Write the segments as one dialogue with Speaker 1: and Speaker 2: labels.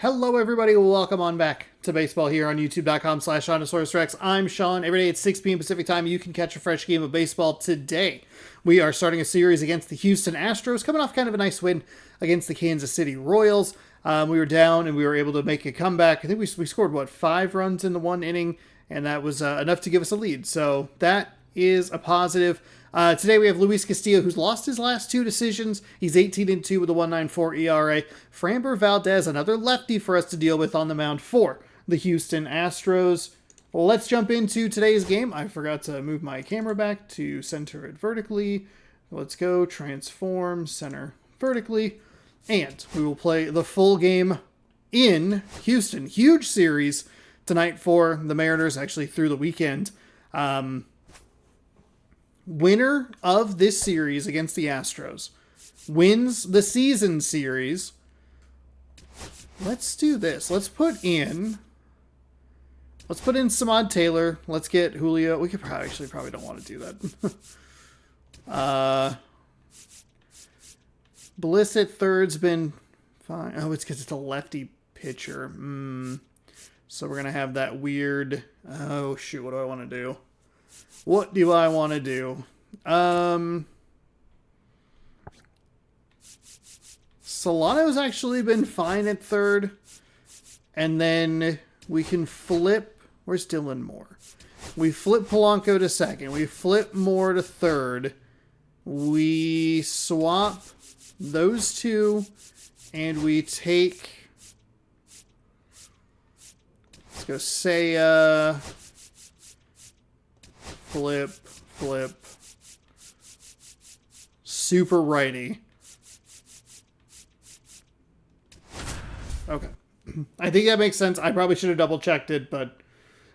Speaker 1: Hello, everybody. Welcome on back to baseball here on youtube.com/SeanOsaurusRex. I'm Sean. Every day at 6 p.m. Pacific time, you can catch a fresh game of baseball. Today, we are starting a series against the Houston Astros, coming off kind of a nice win against the Kansas City Royals. We were down, and we were able to make a comeback. I think we scored, 5 runs in the one inning, and that was enough to give us a lead. So that is a positive. Today we have Luis Castillo, who's lost his last 2 decisions. He's 18-2 with a 1.94 ERA. Framber Valdez, another lefty for us to deal with on the mound for the Houston Astros. Well, let's jump into today's game. I forgot to move my camera back to center it vertically. Let's go, transform, center vertically. And we will play the full game in Houston. Huge series tonight for the Mariners, actually through the weekend. Winner of this series against the Astros wins the season series. Let's do this. Let's put in Samad Taylor. Let's get Julio. We could probably don't want to do that. Bliss at third's been fine. Oh, it's because it's a lefty pitcher. So we're going to have that weird... Oh, shoot. What do I want to do? What do I want to do? Solano's actually been fine at third. And then we can flip... Where's Dylan Moore? We flip Polanco to second. We flip Moore to third. We swap those two. And we take... Let's go say... Flip. Super righty. Okay. I think that makes sense. I probably should have double checked it, but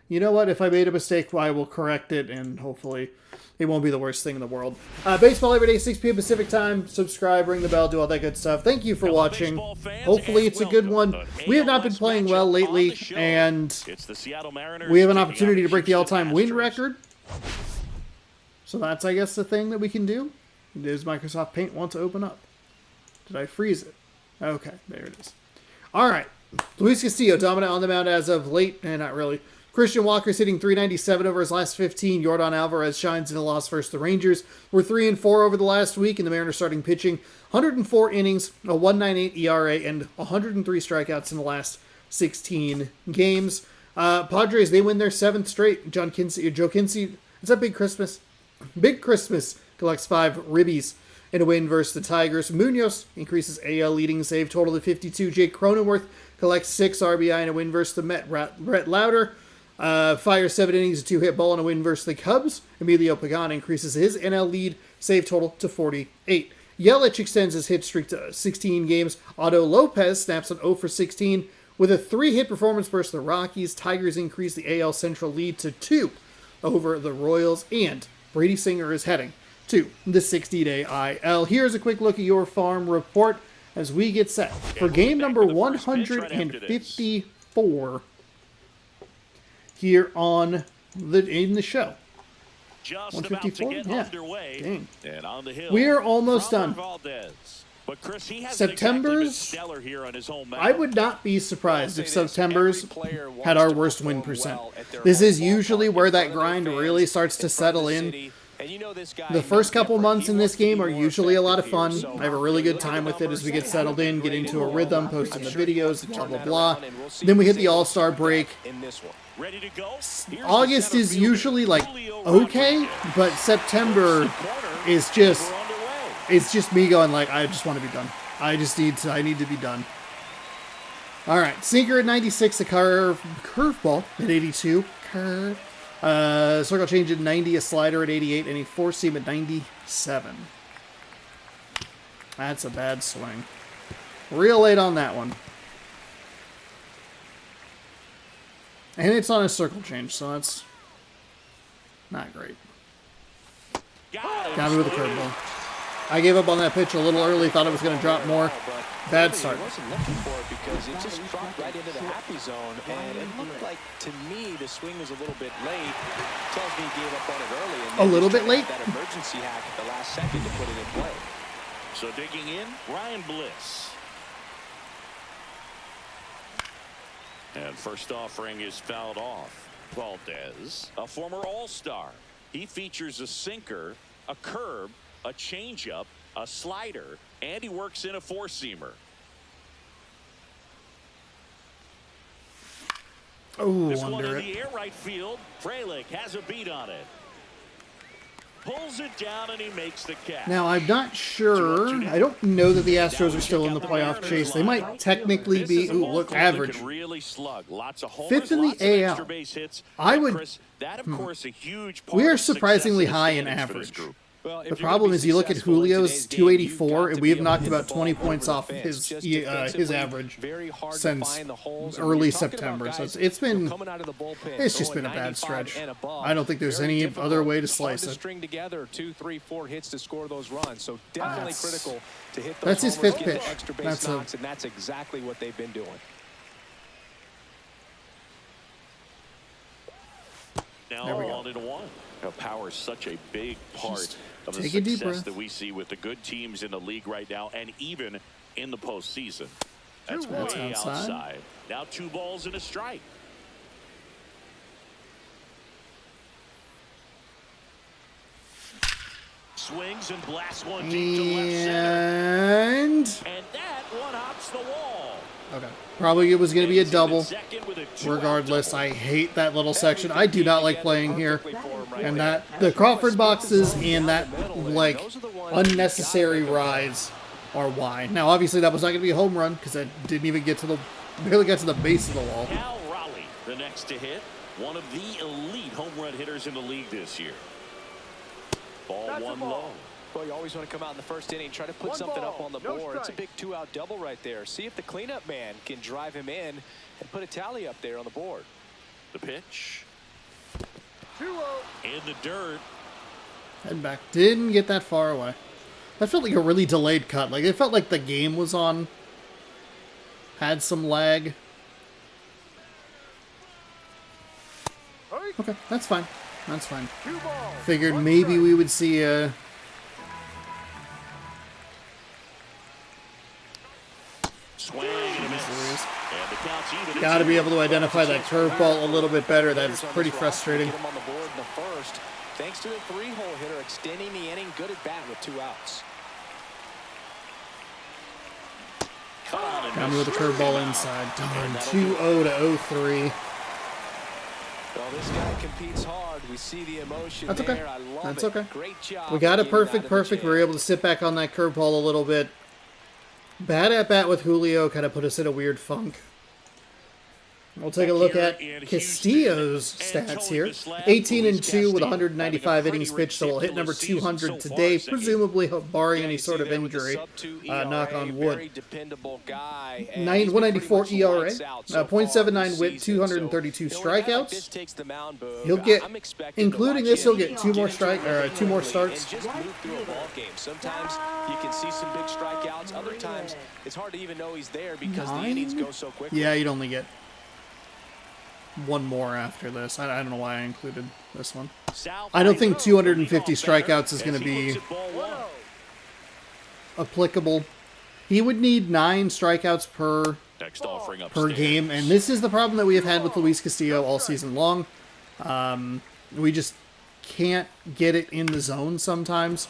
Speaker 1: you know what? If I made a mistake, I will correct it, and hopefully it won't be the worst thing in the world. Baseball every day, 6 p.m. Pacific time. Subscribe, ring the bell, do all that good stuff. Thank you for watching. Hopefully it's a good one. We have not been playing well lately, and we have an opportunity to break the all-time win record. So that's, I guess, the thing that we can do. Does Microsoft Paint want to open up? Did I freeze it? Okay, there it is. All right. Luis Castillo, dominant on the mound as of late. Not really. Christian Walker's hitting .397 over his last 15. Yordan Alvarez shines in a loss versus the Rangers. We're 3-4 over the last week, and the Mariners starting pitching. 104 innings, a 1.98 ERA, and 103 strikeouts in the last 16 games. Padres, they win their 7th straight. Joe Kinsey, it's a big Christmas. Big Christmas collects 5 ribbies in a win versus the Tigers. Munoz increases AL leading save total to 52. Jake Cronenworth collects 6 RBI in a win versus the Met. Brett Lauder fires 7 innings, a 2-hit ball in a win versus the Cubs. Emilio Pagan increases his NL lead save total to 48. Yelich extends his hit streak to 16 games. Otto Lopez snaps an 0 for 16 with a 3-hit performance versus the Rockies. Tigers increase the AL Central lead to 2 over the Royals, and Brady Singer is heading to the 60-day IL. Here's a quick look at your farm report as we get set for game number 154 here in the show. 154? Yeah. Dang. We are almost done. September's, I would not be surprised if September's had our worst win percent. This is usually where that grind really starts to settle in. The first couple months in this game are usually a lot of fun. I have a really good time with it as we get settled in, get into a rhythm, posting the videos, blah, blah, blah. Then we hit the All-Star break. August is usually like okay, but September is just... It's just me going like, I just want to be done. I need to be done. All right, sinker at 96, a curveball at 82, circle change at 90, a slider at 88, and a four-seam at 97. That's a bad swing. Real late on that one. And it's on a circle change, so that's not great. Got me with a curveball. I gave up on that pitch a little early, thought it was going to drop more. Bad start.
Speaker 2: I wasn't looking for it because it just dropped right into the happy zone, and it looked like, to me, the swing was a little bit late. Tells me he gave up on it early. And
Speaker 1: a little bit late?
Speaker 2: That emergency hack at the last second to put it in play.
Speaker 3: So digging in, Ryan Bliss. And first offering is fouled off. Valdez, a former All-Star. He features a sinker, a curve, a changeup, a slider, and he works in a four-seamer.
Speaker 1: Oh,
Speaker 3: This one
Speaker 1: under
Speaker 3: in
Speaker 1: it.
Speaker 3: the air right field. Frelick has a beat on it. Pulls it down and he makes the catch.
Speaker 1: Now, I'm not sure. I don't know that the Astros are still in the playoff chase. They might technically be, ooh, look, average.
Speaker 3: Really slug. Lots of homers,
Speaker 1: Fifth in the
Speaker 3: lots of
Speaker 1: AL.
Speaker 3: extra base hits.
Speaker 1: I
Speaker 3: But
Speaker 1: would.
Speaker 3: Chris, that of course a huge part
Speaker 1: We are
Speaker 3: of success
Speaker 1: surprisingly
Speaker 3: in the
Speaker 1: high in
Speaker 3: standings for this
Speaker 1: average.
Speaker 3: group.
Speaker 2: Well,
Speaker 1: The problem is, you look at Julio's 284, and we have knocked about 20 points off his average since early September. So it's been, it's just been a bad stretch. I don't think there's any other way to slice it.
Speaker 2: String together 2, 3, 4 hits to score those runs. So definitely critical to hit those.
Speaker 1: That's his
Speaker 2: homers,
Speaker 1: fifth
Speaker 2: get the
Speaker 1: pitch.
Speaker 2: extra base
Speaker 1: That's
Speaker 2: knocks, and that's exactly what they've been doing.
Speaker 3: Now
Speaker 1: There we go.
Speaker 3: 1-1. Power is such a big part of the
Speaker 1: take a deep
Speaker 3: success
Speaker 1: breath.
Speaker 3: that we see with the good teams in the league right now, and even in the postseason. That's
Speaker 1: That's
Speaker 3: way
Speaker 1: outside.
Speaker 3: outside. Now 2 balls and a strike. Swings and blasts one deep to left center.
Speaker 1: And
Speaker 3: And that one hops the wall.
Speaker 1: okay, probably it was going to be a double.
Speaker 3: Second with a 2-out
Speaker 1: Regardless,
Speaker 3: double.
Speaker 1: I hate that little section. I do not like playing here. And that the Crawford boxes and that like unnecessary rise are why. Now, obviously, that was not going to be a home run because I didn't even get to the barely got to the base of the wall.
Speaker 3: Cal Raleigh, the next to hit, one of the elite home run hitters in the league this year. Ball one low.
Speaker 2: Well, you always want to come out in the first inning, try to put something up on the board. It's a big 2-out double right there. See if the cleanup man can drive him in and put a tally up there on the board.
Speaker 3: The pitch. 2-0. In the dirt.
Speaker 1: Head back. Didn't get that far away. That felt like a really delayed cut. Like, it felt like the game was on. Had some lag. Okay, that's fine. That's fine. Figured maybe we would see a...
Speaker 3: Swing and a miss. And the count's even.
Speaker 1: Got to be able to identify that curveball a little bit better. That is pretty frustrating.
Speaker 2: Get him on the board in the first. Thanks to the 3-hole hitter extending the inning. Good at bat with 2 outs.
Speaker 1: Got me with a curveball inside. Darn. 2-0 to 0-3.
Speaker 2: Well, this guy competes hard. We see the emotion
Speaker 1: That's okay.
Speaker 2: there. I love
Speaker 1: That's
Speaker 2: it.
Speaker 1: okay.
Speaker 2: Great job.
Speaker 1: We got a
Speaker 2: getting out of the
Speaker 1: perfect. We were
Speaker 2: jam.
Speaker 1: able to sit back on that curveball a little bit. Bad at bat with Julio kind of put us in a weird funk. We'll take a look at Castillo's stats here. 18-2 with 195 innings pitched, so we'll hit number 200 today, presumably barring any sort of injury. Knock on wood. 194 ERA, 0.79 WHIP, 232 strikeouts. He'll get, including this, he'll get 2 more starts.
Speaker 2: Just move through a ball game. Sometimes you can see some big strikeouts. Other times it's hard to even know he's there because the innings go so quickly.
Speaker 1: Yeah, you'd only get 1 more after this. I don't know why I included this one. I don't think 250 strikeouts is going to be applicable. He would need 9 strikeouts per game, and this is the problem that we have had with Luis Castillo all season long. We just can't get it in the zone sometimes.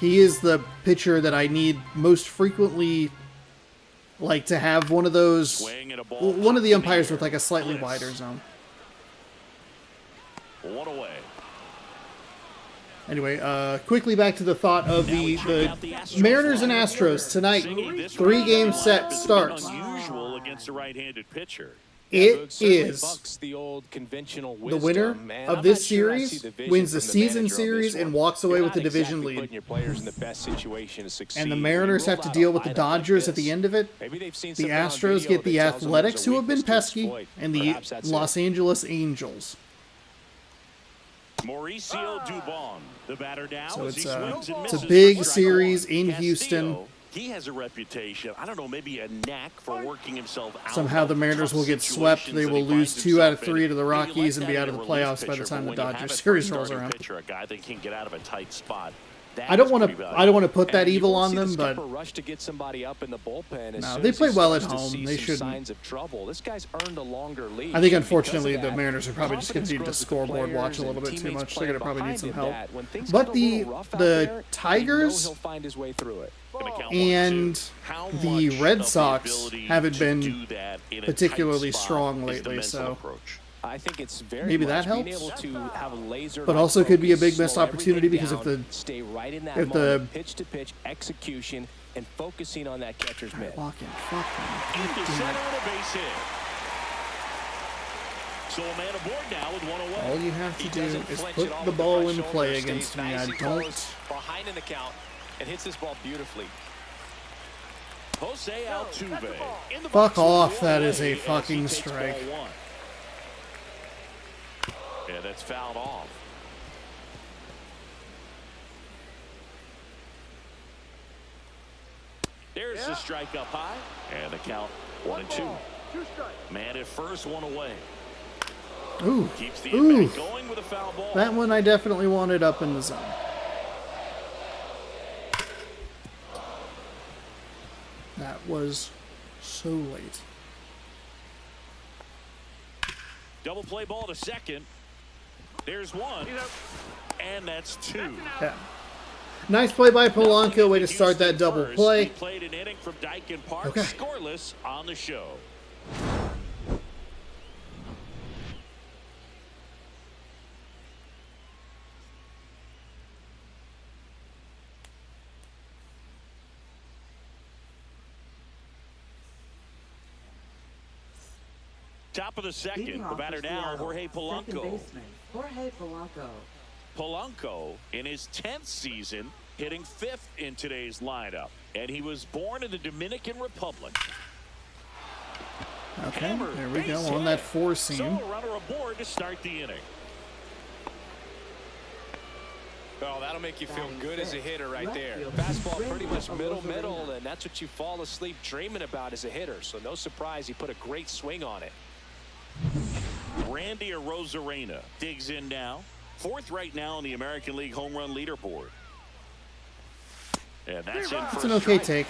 Speaker 1: He is the pitcher that I need most frequently, like, to have one of those, one of the umpires with like a slightly wider zone.
Speaker 3: 1 away.
Speaker 1: Anyway, quickly back to the thought of the Mariners and Astros tonight. 3-game set starts.
Speaker 3: Unusual against a right-handed pitcher.
Speaker 1: It is
Speaker 2: the old conventional
Speaker 1: the winner of this series wins the season series and walks away with the division lead. And the Mariners have to deal with the Dodgers at the end of it. The Astros get the Athletics, who have been pesky, and the Los Angeles Angels.
Speaker 3: Mauricio Dubon, the batter now.
Speaker 1: So
Speaker 3: as he
Speaker 1: it's
Speaker 3: swings and
Speaker 1: a
Speaker 3: misses.
Speaker 1: big series in Houston.
Speaker 3: He has a reputation, I don't know, maybe a knack for working himself out.
Speaker 1: Somehow the Mariners will get swept. They will lose 2 out of 3 to the Rockies and be out of the playoffs by the time the Dodgers series rolls around.
Speaker 3: A guy that can get out of a tight spot.
Speaker 1: I don't want to put that evil on them, but
Speaker 2: rush to get somebody up in the bullpen.
Speaker 1: no, they play well at home. They shouldn't.
Speaker 2: Signs of trouble. This guy's earned a longer lead.
Speaker 1: I think unfortunately the Mariners are probably just going to need to scoreboard watch a little bit too much. They're going to probably need some help. But the Tigers and the Red Sox haven't been particularly strong lately, so
Speaker 2: I think it's very
Speaker 1: maybe that
Speaker 2: being
Speaker 1: helps.
Speaker 2: able to have a laser,
Speaker 1: But also could be a big missed opportunity because if the
Speaker 2: stay right in that moment, pitch to pitch execution and focusing on that catcher's mitt.
Speaker 1: Walking, fuck me.
Speaker 3: Into center and a base hit. So a man aboard now with one away.
Speaker 1: All you have to do is put the ball in play against me. I don't.
Speaker 2: Behind in the count and hits this ball beautifully.
Speaker 3: Jose Altuve.
Speaker 1: Fuck off. That is a fucking strike.
Speaker 3: Yeah, that's fouled off. There's the strike up high. And the count 1-2. Man at first, one away.
Speaker 1: Ooh.
Speaker 3: Keeps the
Speaker 1: Ooh.
Speaker 3: going with a foul ball.
Speaker 1: That one I definitely wanted up in the zone. That was so late.
Speaker 3: Double play ball to second. There's one. And that's two.
Speaker 1: Yeah. Nice play by Polanco. Way to start that double play.
Speaker 3: He played an inning from Dyken Park.
Speaker 1: Okay.
Speaker 3: Scoreless on the show. Top of the second, the batter now, Jorge Polanco.
Speaker 4: Jorge Polanco.
Speaker 3: Polanco, in his 10th season, hitting 5th in today's lineup. And he was born in the Dominican Republic.
Speaker 1: Okay, there we go on that four seam.
Speaker 3: So a runner aboard to start the inning.
Speaker 2: Oh, that'll make you feel good as a hitter right there. Fastball pretty much middle, and that's what you fall asleep dreaming about as a hitter. So no surprise he put a great swing on it.
Speaker 3: Randy Arozarena digs in now. 4th right now in the American League home run leaderboard. And that's in for
Speaker 1: It's an okay take.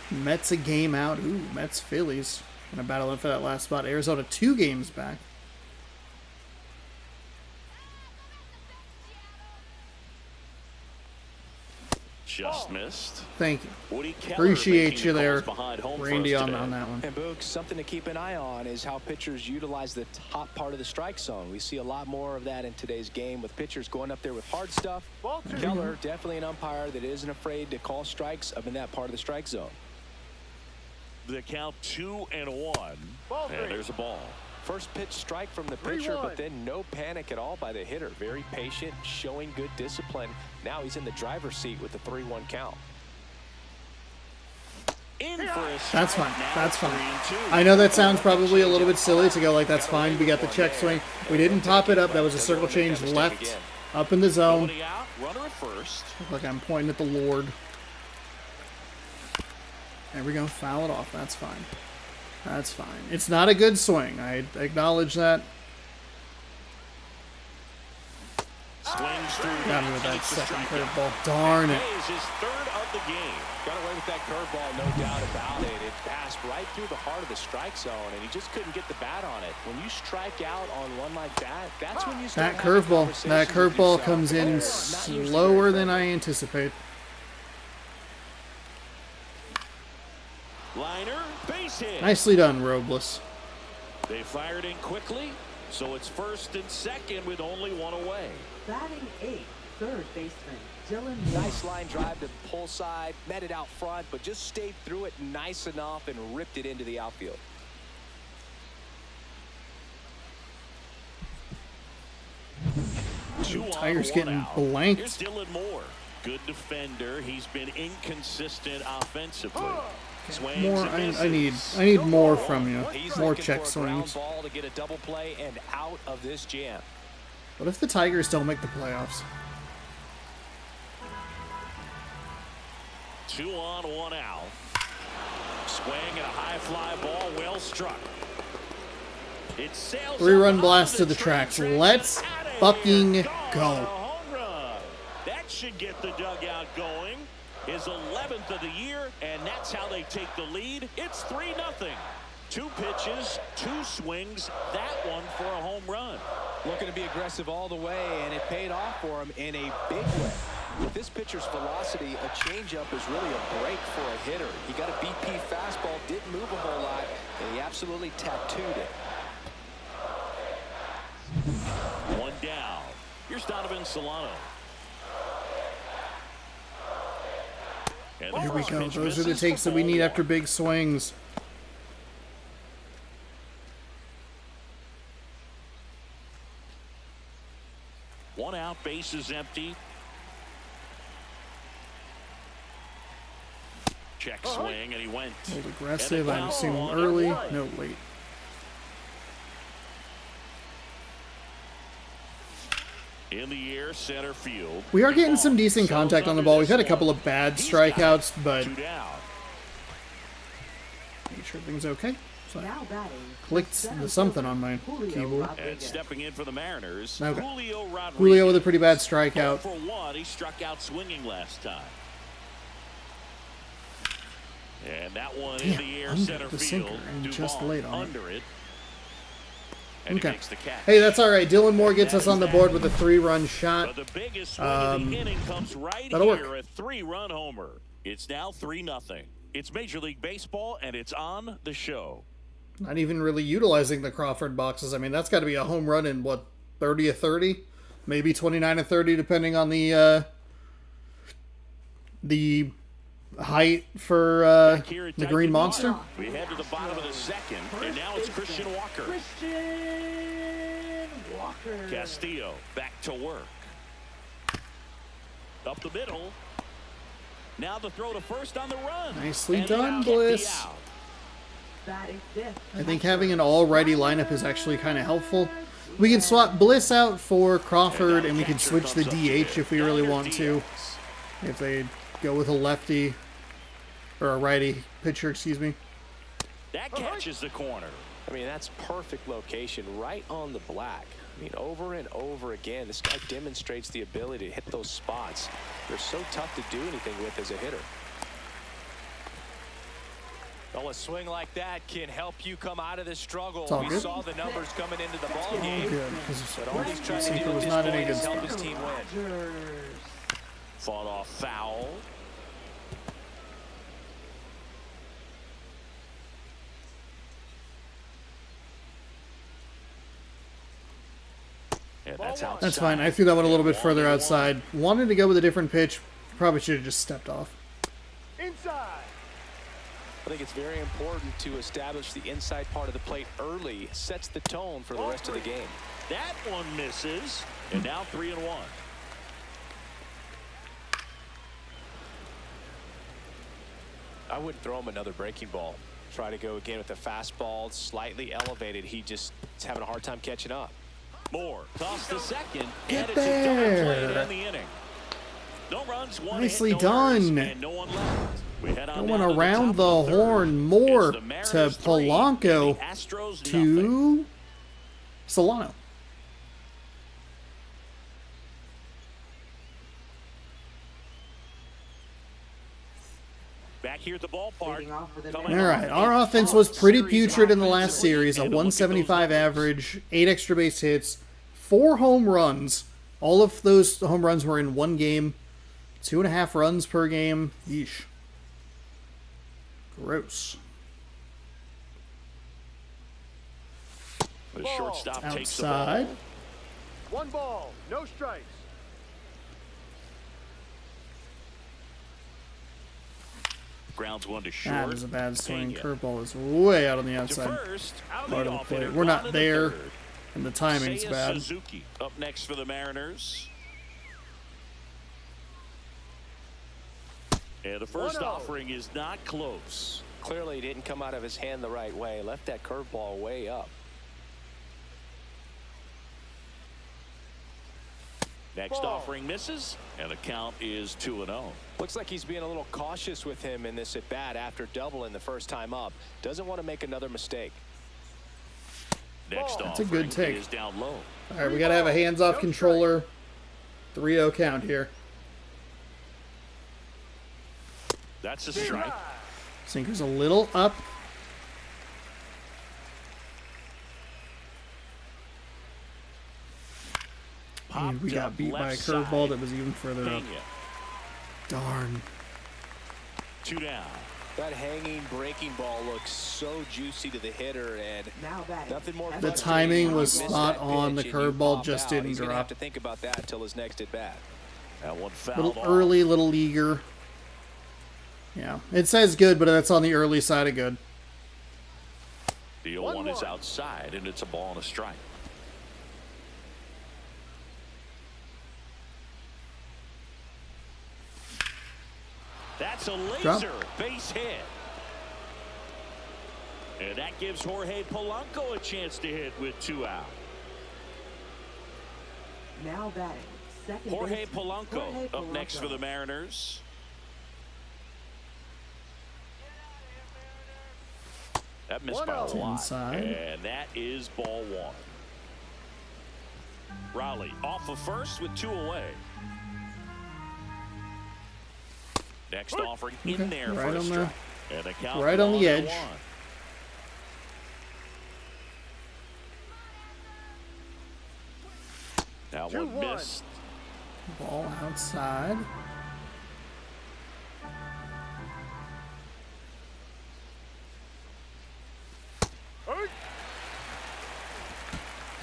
Speaker 1: Mets a game out. Ooh, Mets Phillies. Gonna battle in for that last spot. Arizona 2 games back.
Speaker 3: Just missed.
Speaker 1: Thank you.
Speaker 3: Woody Keller
Speaker 1: Appreciate
Speaker 3: making
Speaker 1: you
Speaker 3: the
Speaker 1: there,
Speaker 3: calls behind home
Speaker 1: Randy,
Speaker 3: first
Speaker 1: on
Speaker 3: today.
Speaker 1: that one.
Speaker 2: And Boog, something to keep an eye on is how pitchers utilize the top part of the strike zone. We see a lot more of that in today's game with pitchers going up there with hard stuff. Keller, definitely an umpire that isn't afraid to call strikes up in that part of the strike zone.
Speaker 3: The count 2-1. And there's a ball.
Speaker 2: First pitch strike from the pitcher, but then no panic at all by the hitter. Very patient, showing good discipline. Now he's in the driver's seat with the 3-1 count.
Speaker 1: That's fine. That's fine. I know that sounds probably a little bit silly to go like that's fine. We got the check swing. We didn't pop it up. That was a circle change left up in the zone.
Speaker 3: Runner at first.
Speaker 1: Look like I'm pointing at the Lord. There we go. Foul it off. That's fine. That's fine. It's not a good swing. I acknowledge that.
Speaker 3: Swings through.
Speaker 1: Got me with that second curveball. Darn it.
Speaker 3: Is his 3rd of the game.
Speaker 2: Got away with that curveball, no doubt about it. It passed right through the heart of the strike zone, and he just couldn't get the bat on it. When you strike out on one like that, that's when you start
Speaker 1: That curveball comes in slower than I anticipate.
Speaker 3: Liner, base hit.
Speaker 1: Nicely done, Robles.
Speaker 3: They fired in quickly, so it's 1st and 2nd with only one away.
Speaker 4: Batting 8th, third baseman Dylan.
Speaker 2: Nice line drive to pull side, met it out front, but just stayed through it nice enough and ripped it into the outfield.
Speaker 1: Tiger's getting blanked.
Speaker 3: Here's Dylan Moore. Good defender. He's been inconsistent offensively.
Speaker 1: More. I need more from you. More check swings.
Speaker 2: Ball to get a double play and out of this jam.
Speaker 1: What if the Tigers don't make the playoffs?
Speaker 3: 2 on, 1 out. Swing and a high fly ball, well struck. It sails
Speaker 1: 3-run blast to the tracks. Let's fucking go.
Speaker 3: should get the dugout going. His 11th of the year, and that's how they take the lead. It's 3-0. 2 pitches, 2 swings, that one for a home run.
Speaker 2: Looking to be aggressive all the way, and it paid off for him in a big way. With this pitcher's velocity, a changeup is really a break for a hitter. He got a BP fastball, didn't move a whole lot, and he absolutely tattooed it.
Speaker 3: 1 down. Here's Donovan Solano. And the
Speaker 1: Here we
Speaker 3: first
Speaker 1: go.
Speaker 3: pitch
Speaker 1: Those are the
Speaker 3: misses
Speaker 1: takes
Speaker 3: for
Speaker 1: that we need
Speaker 3: ball
Speaker 1: after
Speaker 3: 1.
Speaker 1: big swings.
Speaker 3: One out, base is empty. Check swing, and he went.
Speaker 1: A little aggressive.
Speaker 3: And a
Speaker 1: I'd assume
Speaker 3: foul on
Speaker 1: early.
Speaker 3: the play.
Speaker 1: No, late.
Speaker 3: In the air, center field.
Speaker 1: We are getting some decent
Speaker 3: Sells
Speaker 1: contact on the
Speaker 3: under
Speaker 1: ball. We've
Speaker 3: this
Speaker 1: had a couple
Speaker 3: one.
Speaker 1: of bad
Speaker 3: He's got it.
Speaker 1: strikeouts, but
Speaker 3: 2 down.
Speaker 1: make sure everything's okay. So I
Speaker 4: Now batting.
Speaker 1: clicked
Speaker 4: center
Speaker 1: something
Speaker 4: fielder,
Speaker 1: on my
Speaker 4: Julio
Speaker 1: keyboard.
Speaker 3: And
Speaker 4: Rodriguez.
Speaker 3: stepping in for the Mariners,
Speaker 1: Okay.
Speaker 3: Julio Rodriguez.
Speaker 1: Julio with a pretty bad
Speaker 3: 0
Speaker 1: strikeout.
Speaker 3: for 1. He struck out swinging last time. And that one in
Speaker 1: Damn,
Speaker 3: the air,
Speaker 1: under
Speaker 3: center
Speaker 1: the
Speaker 3: field.
Speaker 1: sinker and
Speaker 3: Duvall
Speaker 1: just late on it.
Speaker 3: under it. And
Speaker 1: Okay.
Speaker 3: he makes the catch.
Speaker 1: Hey, that's all right. Dylan Moore gets us on the board with a 3-run shot.
Speaker 3: But the biggest swing of the inning comes right
Speaker 1: that'll
Speaker 3: here,
Speaker 1: work.
Speaker 3: a 3-run homer. It's now 3-0. It's Major League Baseball, and it's on the show.
Speaker 1: Not even really utilizing the Crawford boxes. I mean, that's got to be a home run in, what, 30 of 30? Maybe 29 of 30, depending on the height for
Speaker 3: Here at
Speaker 1: the
Speaker 3: Dyke
Speaker 1: Green
Speaker 3: and
Speaker 1: Monster.
Speaker 3: Mark. We head to the bottom of the second, and now it's Christian Walker.
Speaker 4: Christian Walker.
Speaker 3: Castillo back to work. Up the middle. Now the throw to first on the run.
Speaker 1: Nicely
Speaker 3: And
Speaker 1: done,
Speaker 3: they'll get the
Speaker 1: Bliss.
Speaker 3: out.
Speaker 4: Batting fifth.
Speaker 1: I think having an all-righty lineup is actually kind of helpful. We can swap Bliss out for Crawford, and we can switch the DH if we really want to. If they go with a lefty, or a righty pitcher, excuse me.
Speaker 3: That catches the corner.
Speaker 2: I mean, that's perfect location, right on the black. I mean, over and over again, this guy demonstrates the ability to hit those spots. They're so tough to do anything with as a hitter. Oh, a swing like that can help you come out of this struggle.
Speaker 1: all
Speaker 2: We
Speaker 1: good.
Speaker 2: saw the numbers coming into the ball game.
Speaker 1: Good, because
Speaker 2: But all he's trying to
Speaker 1: Sinker
Speaker 2: do at
Speaker 1: was
Speaker 2: this
Speaker 1: not in a
Speaker 2: point
Speaker 1: good
Speaker 2: is help
Speaker 1: spot.
Speaker 2: his team win.
Speaker 4: Rogers.
Speaker 3: Fought off foul. And that's outside.
Speaker 1: That's fine. I threw that one a little bit further outside. Wanted to go with a different pitch. Probably should have just stepped off.
Speaker 2: I think it's very important to establish the inside part of the plate early. Sets the tone for the rest of the game.
Speaker 3: That one misses. And now 3-1.
Speaker 2: I wouldn't throw him another breaking ball. Try to go again with the fastball, slightly elevated. He just is having a hard time catching up.
Speaker 3: Moore toss to second.
Speaker 1: Get
Speaker 3: and it's a double play to
Speaker 1: there.
Speaker 3: end the inning. No runs, one
Speaker 1: Nicely
Speaker 3: hit, no errors,
Speaker 1: done.
Speaker 3: and no one left. We head on
Speaker 1: Going
Speaker 3: down to the
Speaker 1: around
Speaker 3: top
Speaker 1: the
Speaker 3: of third.
Speaker 1: horn. More
Speaker 3: It's the
Speaker 1: to
Speaker 3: Mariners 3
Speaker 1: Polanco
Speaker 3: and the Astros nothing.
Speaker 1: to Solano.
Speaker 3: Back here at the ballpark.
Speaker 4: Leading off with an
Speaker 3: coming
Speaker 1: All
Speaker 3: off
Speaker 1: right,
Speaker 3: a
Speaker 1: our offense was pretty
Speaker 3: series
Speaker 1: putrid in the
Speaker 3: offensive
Speaker 1: last series. A
Speaker 3: and look at those
Speaker 1: 175
Speaker 3: numbers.
Speaker 1: average, 8 extra base hits, 4 home runs. All of those home runs were in one game. 2.5 runs per game. Yeesh. Gross.
Speaker 3: The shortstop takes the ball.
Speaker 1: Outside.
Speaker 5: 1 ball, no strikes.
Speaker 3: Grounds one to
Speaker 1: That
Speaker 3: short.
Speaker 1: is a bad swing.
Speaker 3: Pena.
Speaker 1: Curveball is way out on the
Speaker 3: To
Speaker 1: outside.
Speaker 3: first,
Speaker 1: Part of the
Speaker 3: leadoff
Speaker 1: plate.
Speaker 3: hitter
Speaker 1: We're not
Speaker 3: gone to the
Speaker 1: there,
Speaker 3: third.
Speaker 1: and the timing's
Speaker 3: Seiya
Speaker 1: bad.
Speaker 3: Suzuki up next for the Mariners. And the first
Speaker 5: 1-0.
Speaker 3: offering is not close.
Speaker 2: Clearly didn't come out of his hand the right way. Left that curveball way up.
Speaker 3: Next
Speaker 5: Ball.
Speaker 3: offering misses, and the count is 2-0.
Speaker 2: Looks like he's being a little cautious with him in this at bat after doubling the first time up. Doesn't want to make another mistake.
Speaker 3: Next
Speaker 1: That's a
Speaker 3: offering
Speaker 1: good take.
Speaker 3: is down low.
Speaker 1: All right, we got to have a hands-off controller. 3-0 count here.
Speaker 3: That's a strike.
Speaker 1: Sinker's a little up. And we got beat by a curveball that was even further up. Darn.
Speaker 3: 2 down.
Speaker 2: That hanging breaking ball looks so juicy to the hitter, and
Speaker 4: Now batting.
Speaker 2: nothing more.
Speaker 1: The
Speaker 2: frustrating
Speaker 1: timing
Speaker 2: when you
Speaker 1: was
Speaker 2: miss
Speaker 1: spot
Speaker 2: that
Speaker 1: on. The
Speaker 2: pitch and you
Speaker 1: curveball
Speaker 2: pop
Speaker 1: just
Speaker 2: out.
Speaker 1: didn't
Speaker 2: He's gonna have
Speaker 1: drop.
Speaker 2: to think about that until his next at bat.
Speaker 3: That one fouled
Speaker 1: Little
Speaker 3: off.
Speaker 1: early, little eager. Yeah, it says good, but that's on the early side of good.
Speaker 3: The 0-1 is outside, and it's a ball and a strike. That's a laser
Speaker 1: Drop.
Speaker 3: base hit. And that gives Jorge Polanco a chance to hit with 2 out.
Speaker 4: Now batting. Second
Speaker 3: Jorge
Speaker 4: baseman,
Speaker 3: Polanco
Speaker 4: Jorge
Speaker 3: up next
Speaker 4: Polanco.
Speaker 3: for the Mariners. That missed by a
Speaker 5: 1-0.
Speaker 3: lot.
Speaker 1: Inside.
Speaker 3: And that is ball 1. Raleigh off of first with 2 away. Next offering in
Speaker 1: Okay,
Speaker 3: there
Speaker 1: right
Speaker 3: for a
Speaker 1: on
Speaker 3: strike. And the count
Speaker 1: right on the
Speaker 3: 1-1.
Speaker 1: edge.
Speaker 3: Now
Speaker 5: 2-1.
Speaker 3: one missed.
Speaker 1: Ball outside.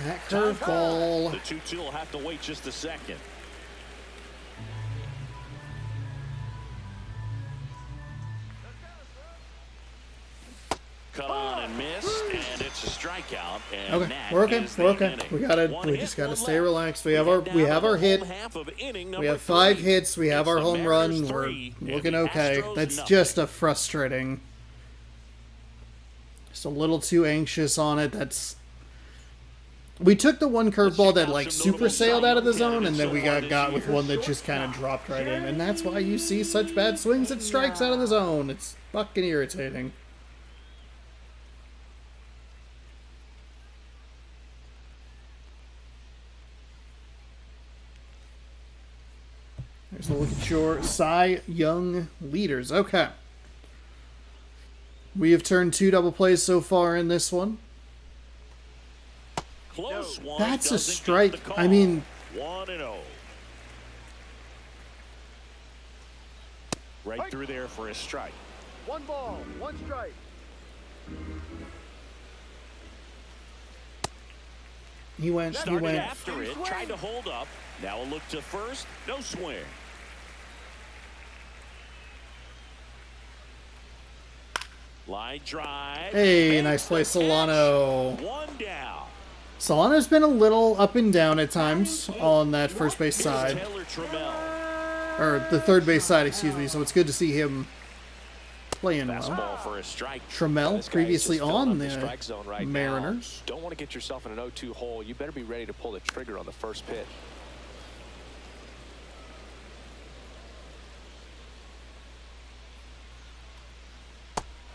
Speaker 1: That curveball.
Speaker 3: The 2-2 will have to wait just a second. Cut on and missed, and it's a strikeout. And
Speaker 1: Okay,
Speaker 3: that
Speaker 1: we're okay.
Speaker 3: is the
Speaker 1: We're okay.
Speaker 3: inning.
Speaker 1: We
Speaker 3: One
Speaker 1: just
Speaker 3: hit,
Speaker 1: gotta
Speaker 3: one
Speaker 1: stay
Speaker 3: left.
Speaker 1: relaxed. We have our hit. We have 5 hits. We have our home run. We're looking okay. That's just a frustrating. Just a little too anxious on it. We took the one curveball that like super sailed out of the zone, and then we got with one that just kind of dropped right in, and that's why you see such bad swings at strikes out of the zone. It's fucking irritating. There's a look at your Cy Young leaders. Okay. We have turned 2 double plays so far in this one.
Speaker 3: Close one.
Speaker 1: That's a
Speaker 3: Doesn't get
Speaker 1: strike.
Speaker 3: the call.
Speaker 1: I mean,
Speaker 3: 1-0. Right through there for a strike.
Speaker 5: 1 ball, 1 strike.
Speaker 1: he went.
Speaker 3: Started after it, tried to hold up. Now a look to first, no swing. Line drive.
Speaker 1: Hey,
Speaker 3: Makes
Speaker 1: nice play,
Speaker 3: the catch.
Speaker 1: Solano.
Speaker 3: 1 down.
Speaker 1: Solano's been a little up and down at times on that first base
Speaker 3: Here's
Speaker 1: side.
Speaker 3: Taylor Trammell.
Speaker 1: Or the third base side, excuse me. So it's good to see him playing well.
Speaker 3: Fastball for a strike.
Speaker 1: Trammell,
Speaker 2: This guy is
Speaker 1: previously
Speaker 2: just filling
Speaker 1: on
Speaker 2: up
Speaker 1: the
Speaker 2: strike zone right
Speaker 1: Mariners.
Speaker 2: now. Don't want to get yourself in an 0-2 hole. You better be ready to pull the trigger on the first pitch.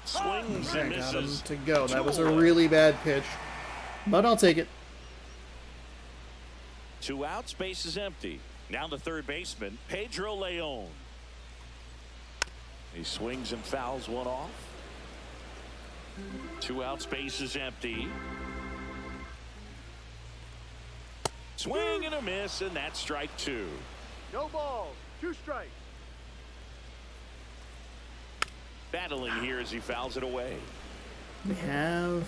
Speaker 3: Swings
Speaker 1: I
Speaker 3: and
Speaker 1: got him
Speaker 3: misses.
Speaker 1: to go. That was a
Speaker 3: 2-1.
Speaker 1: really bad pitch. But I'll take it.
Speaker 3: 2 outs, base is empty. Now the third baseman, Pedro Leon. He swings and fouls one off. 2 outs, base is empty. Swing and a miss, and that's strike 2.
Speaker 5: No balls, 2 strikes.
Speaker 3: Battling here as he fouls it away.
Speaker 1: We have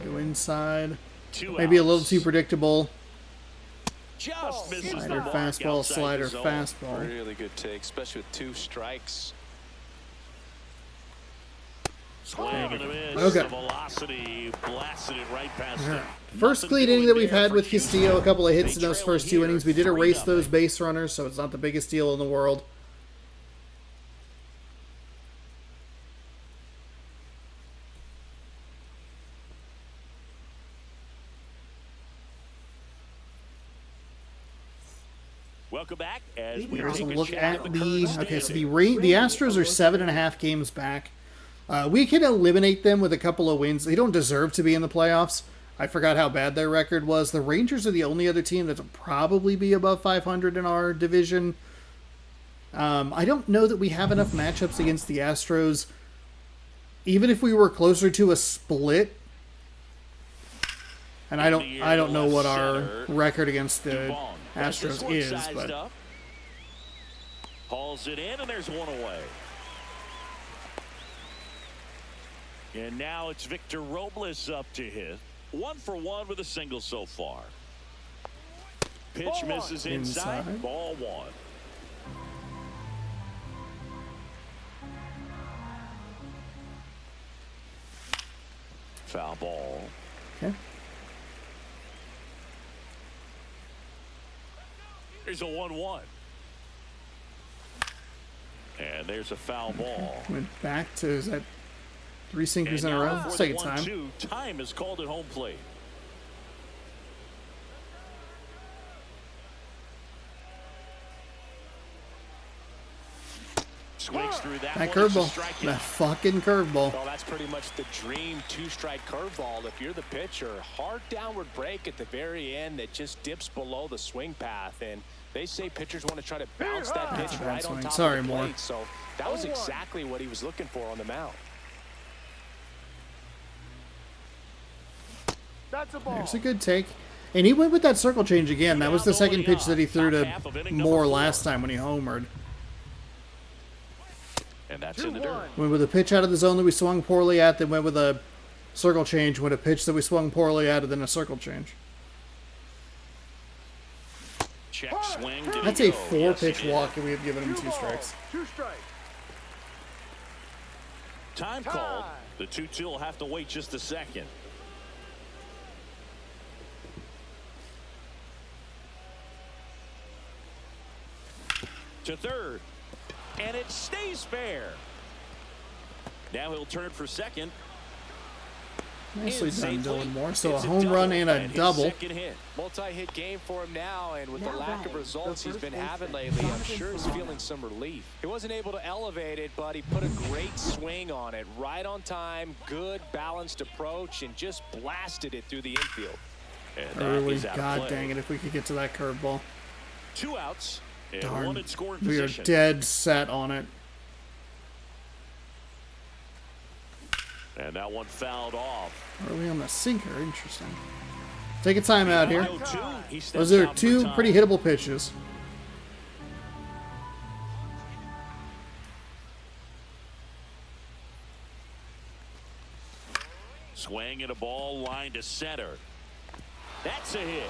Speaker 1: go inside.
Speaker 3: 2
Speaker 1: Maybe a
Speaker 3: outs.
Speaker 1: little too predictable.
Speaker 3: Just misses
Speaker 1: Slider,
Speaker 3: the mark
Speaker 1: fastball,
Speaker 3: outside
Speaker 1: slider,
Speaker 3: the zone.
Speaker 1: fastball.
Speaker 2: Really good take, especially with 2 strikes.
Speaker 3: Swing and a miss.
Speaker 1: Okay.
Speaker 3: The velocity blasted it right past him.
Speaker 1: First
Speaker 3: Nothing
Speaker 1: clean inning
Speaker 3: doing
Speaker 1: that we've
Speaker 3: there
Speaker 1: had
Speaker 3: for
Speaker 1: with
Speaker 3: Houston.
Speaker 1: Castillo, a couple of hits
Speaker 3: They
Speaker 1: in those
Speaker 3: trail
Speaker 1: first
Speaker 3: it
Speaker 1: 2
Speaker 3: here,
Speaker 1: innings. We did erase
Speaker 3: 3-0.
Speaker 1: those base runners, so it's not the biggest deal in the world.
Speaker 3: Welcome back as we
Speaker 1: Here's a
Speaker 3: take
Speaker 1: look
Speaker 3: chat
Speaker 1: at
Speaker 3: the
Speaker 1: the
Speaker 3: current
Speaker 1: okay. So
Speaker 3: standings.
Speaker 1: the Astros are 7.5 games back. We can eliminate them with a couple of wins. They don't deserve to be in the playoffs. I forgot how bad their record was. The Rangers are the only other team that will probably be above 500 in our division. I don't know that we have enough matchups against the Astros. Even if we were closer to a split, and I don't know what our record against the Astros is, but
Speaker 3: hauls it in, and there's one away. And now it's Victor Robles up to hit. 1 for 1 with a single so far. Pitch misses inside. Ball 1. Foul ball.
Speaker 1: Okay.
Speaker 3: There's a 1-1. And there's a foul ball.
Speaker 1: Went back to, is that 3 sinkers in a row? Let's take a time.
Speaker 3: Time is called at home plate. Swings through that
Speaker 1: curveball. That fucking curveball.
Speaker 2: Well, that's pretty much the dream 2-strike curveball. If you're the pitcher, hard downward break at the very end that just dips below the swing path. And they say pitchers want to try to bounce that pitch right on top of the plate. So that was exactly what he was looking for on the mound.
Speaker 5: That's a ball.
Speaker 1: There's a good take. And he went with that circle change again. That was the second pitch that he threw to Moore last time when he homered.
Speaker 3: And that's in the dirt.
Speaker 1: Went with a pitch out of the zone that we swung poorly at, then went with a circle change, with a pitch that we swung poorly at, and then a circle change.
Speaker 3: Check swing.
Speaker 1: That's a 4-pitch walk, and we have given him 2 strikes.
Speaker 5: 2 strikes.
Speaker 3: Time called. The 2-2 will have to wait just a second. To third. And it stays fair. Now he'll turn for second.
Speaker 1: Nicely done, Dylan Moore. So a home run and a double.
Speaker 2: Multi-hit game for him now, and with the lack of results he's been having lately, I'm sure he's feeling some relief. He wasn't able to elevate it, but he put a great swing on it. Right on time, good balanced approach, and just blasted it through the infield.
Speaker 1: Early, god dang it, if we could get to that curveball.
Speaker 3: 2 outs. And
Speaker 1: darn,
Speaker 3: one in scoring
Speaker 1: we are
Speaker 3: position.
Speaker 1: dead set on it.
Speaker 3: And that one fouled off.
Speaker 1: Early on the sinker, interesting. Take a timeout here.
Speaker 3: He
Speaker 1: Those are
Speaker 3: steps out
Speaker 1: 2
Speaker 3: for
Speaker 1: pretty
Speaker 3: time.
Speaker 1: hittable pitches.
Speaker 3: Swing and a ball line to center. That's a hit.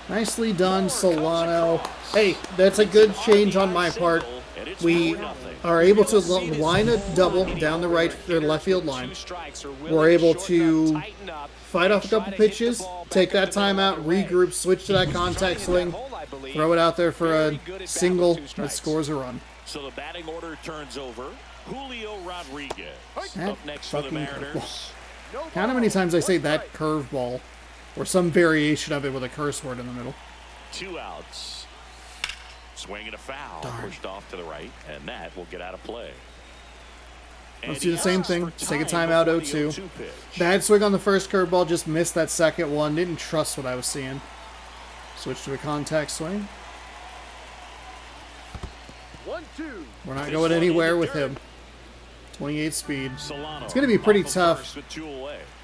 Speaker 1: Nicely done, Solano. Hey, that's a good change on my part. We are able to line a double down the right or left field line. We're able to fight off a couple pitches, take that timeout, regroup, switch to that contact swing, throw it out there for a single that scores a run.
Speaker 3: So the batting order turns over. Julio Rodriguez
Speaker 1: That
Speaker 3: up next for the
Speaker 1: fucking
Speaker 3: Mariners.
Speaker 1: curveball. Count how many times I say that curveball, or some variation of it with a curse word in the middle.
Speaker 3: 2 outs. Swing and a foul.
Speaker 1: Darn.
Speaker 3: Pushed off to the right, and that will get out of play.
Speaker 1: Let's do the same thing. Let's take a timeout, 0-2. Bad swing on the first curveball, just missed that second one. Didn't trust what I was seeing. Switch to a contact swing.
Speaker 5: 1-2.
Speaker 1: We're not going anywhere with him. 28 speed. It's going to be pretty tough.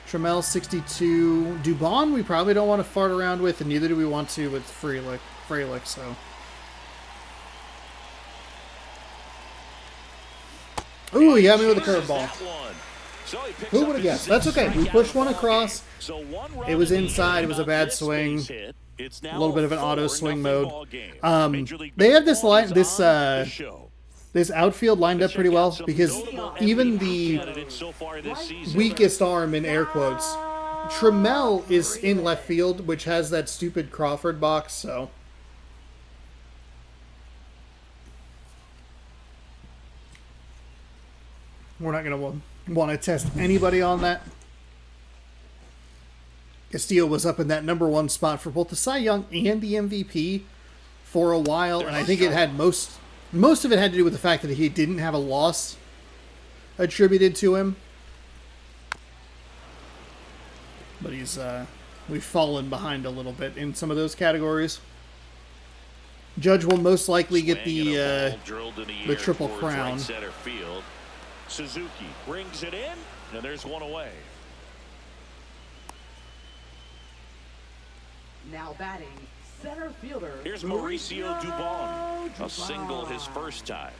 Speaker 1: Trammell 62. Dubon we probably don't want to fart around with, and neither do we want to with Frelick, so. Ooh, he got me with a curveball. Who would have guessed? That's okay. We pushed one across. It was inside. It was a bad swing. A little bit of an auto swing mode. They have this line, this outfield lined up pretty well, because even the weakest arm in air quotes, Trammell is in left field, which has that stupid Crawford box, so. We're not going to want to test anybody on that. Castillo was up in that #1 spot for both the Cy Young and the MVP for a while, and I think it had most of it had to do with the fact that he didn't have a loss attributed to him. But we've fallen behind a little bit in some of those categories. Judge will most likely get
Speaker 3: Swing and a
Speaker 1: the
Speaker 3: ball drilled in the air
Speaker 1: Triple
Speaker 3: towards
Speaker 1: Crown.
Speaker 3: right center field. Suzuki brings it in, and there's one away.
Speaker 4: Now batting, center fielder.
Speaker 3: Here's Mauricio Dubon. A single his first time.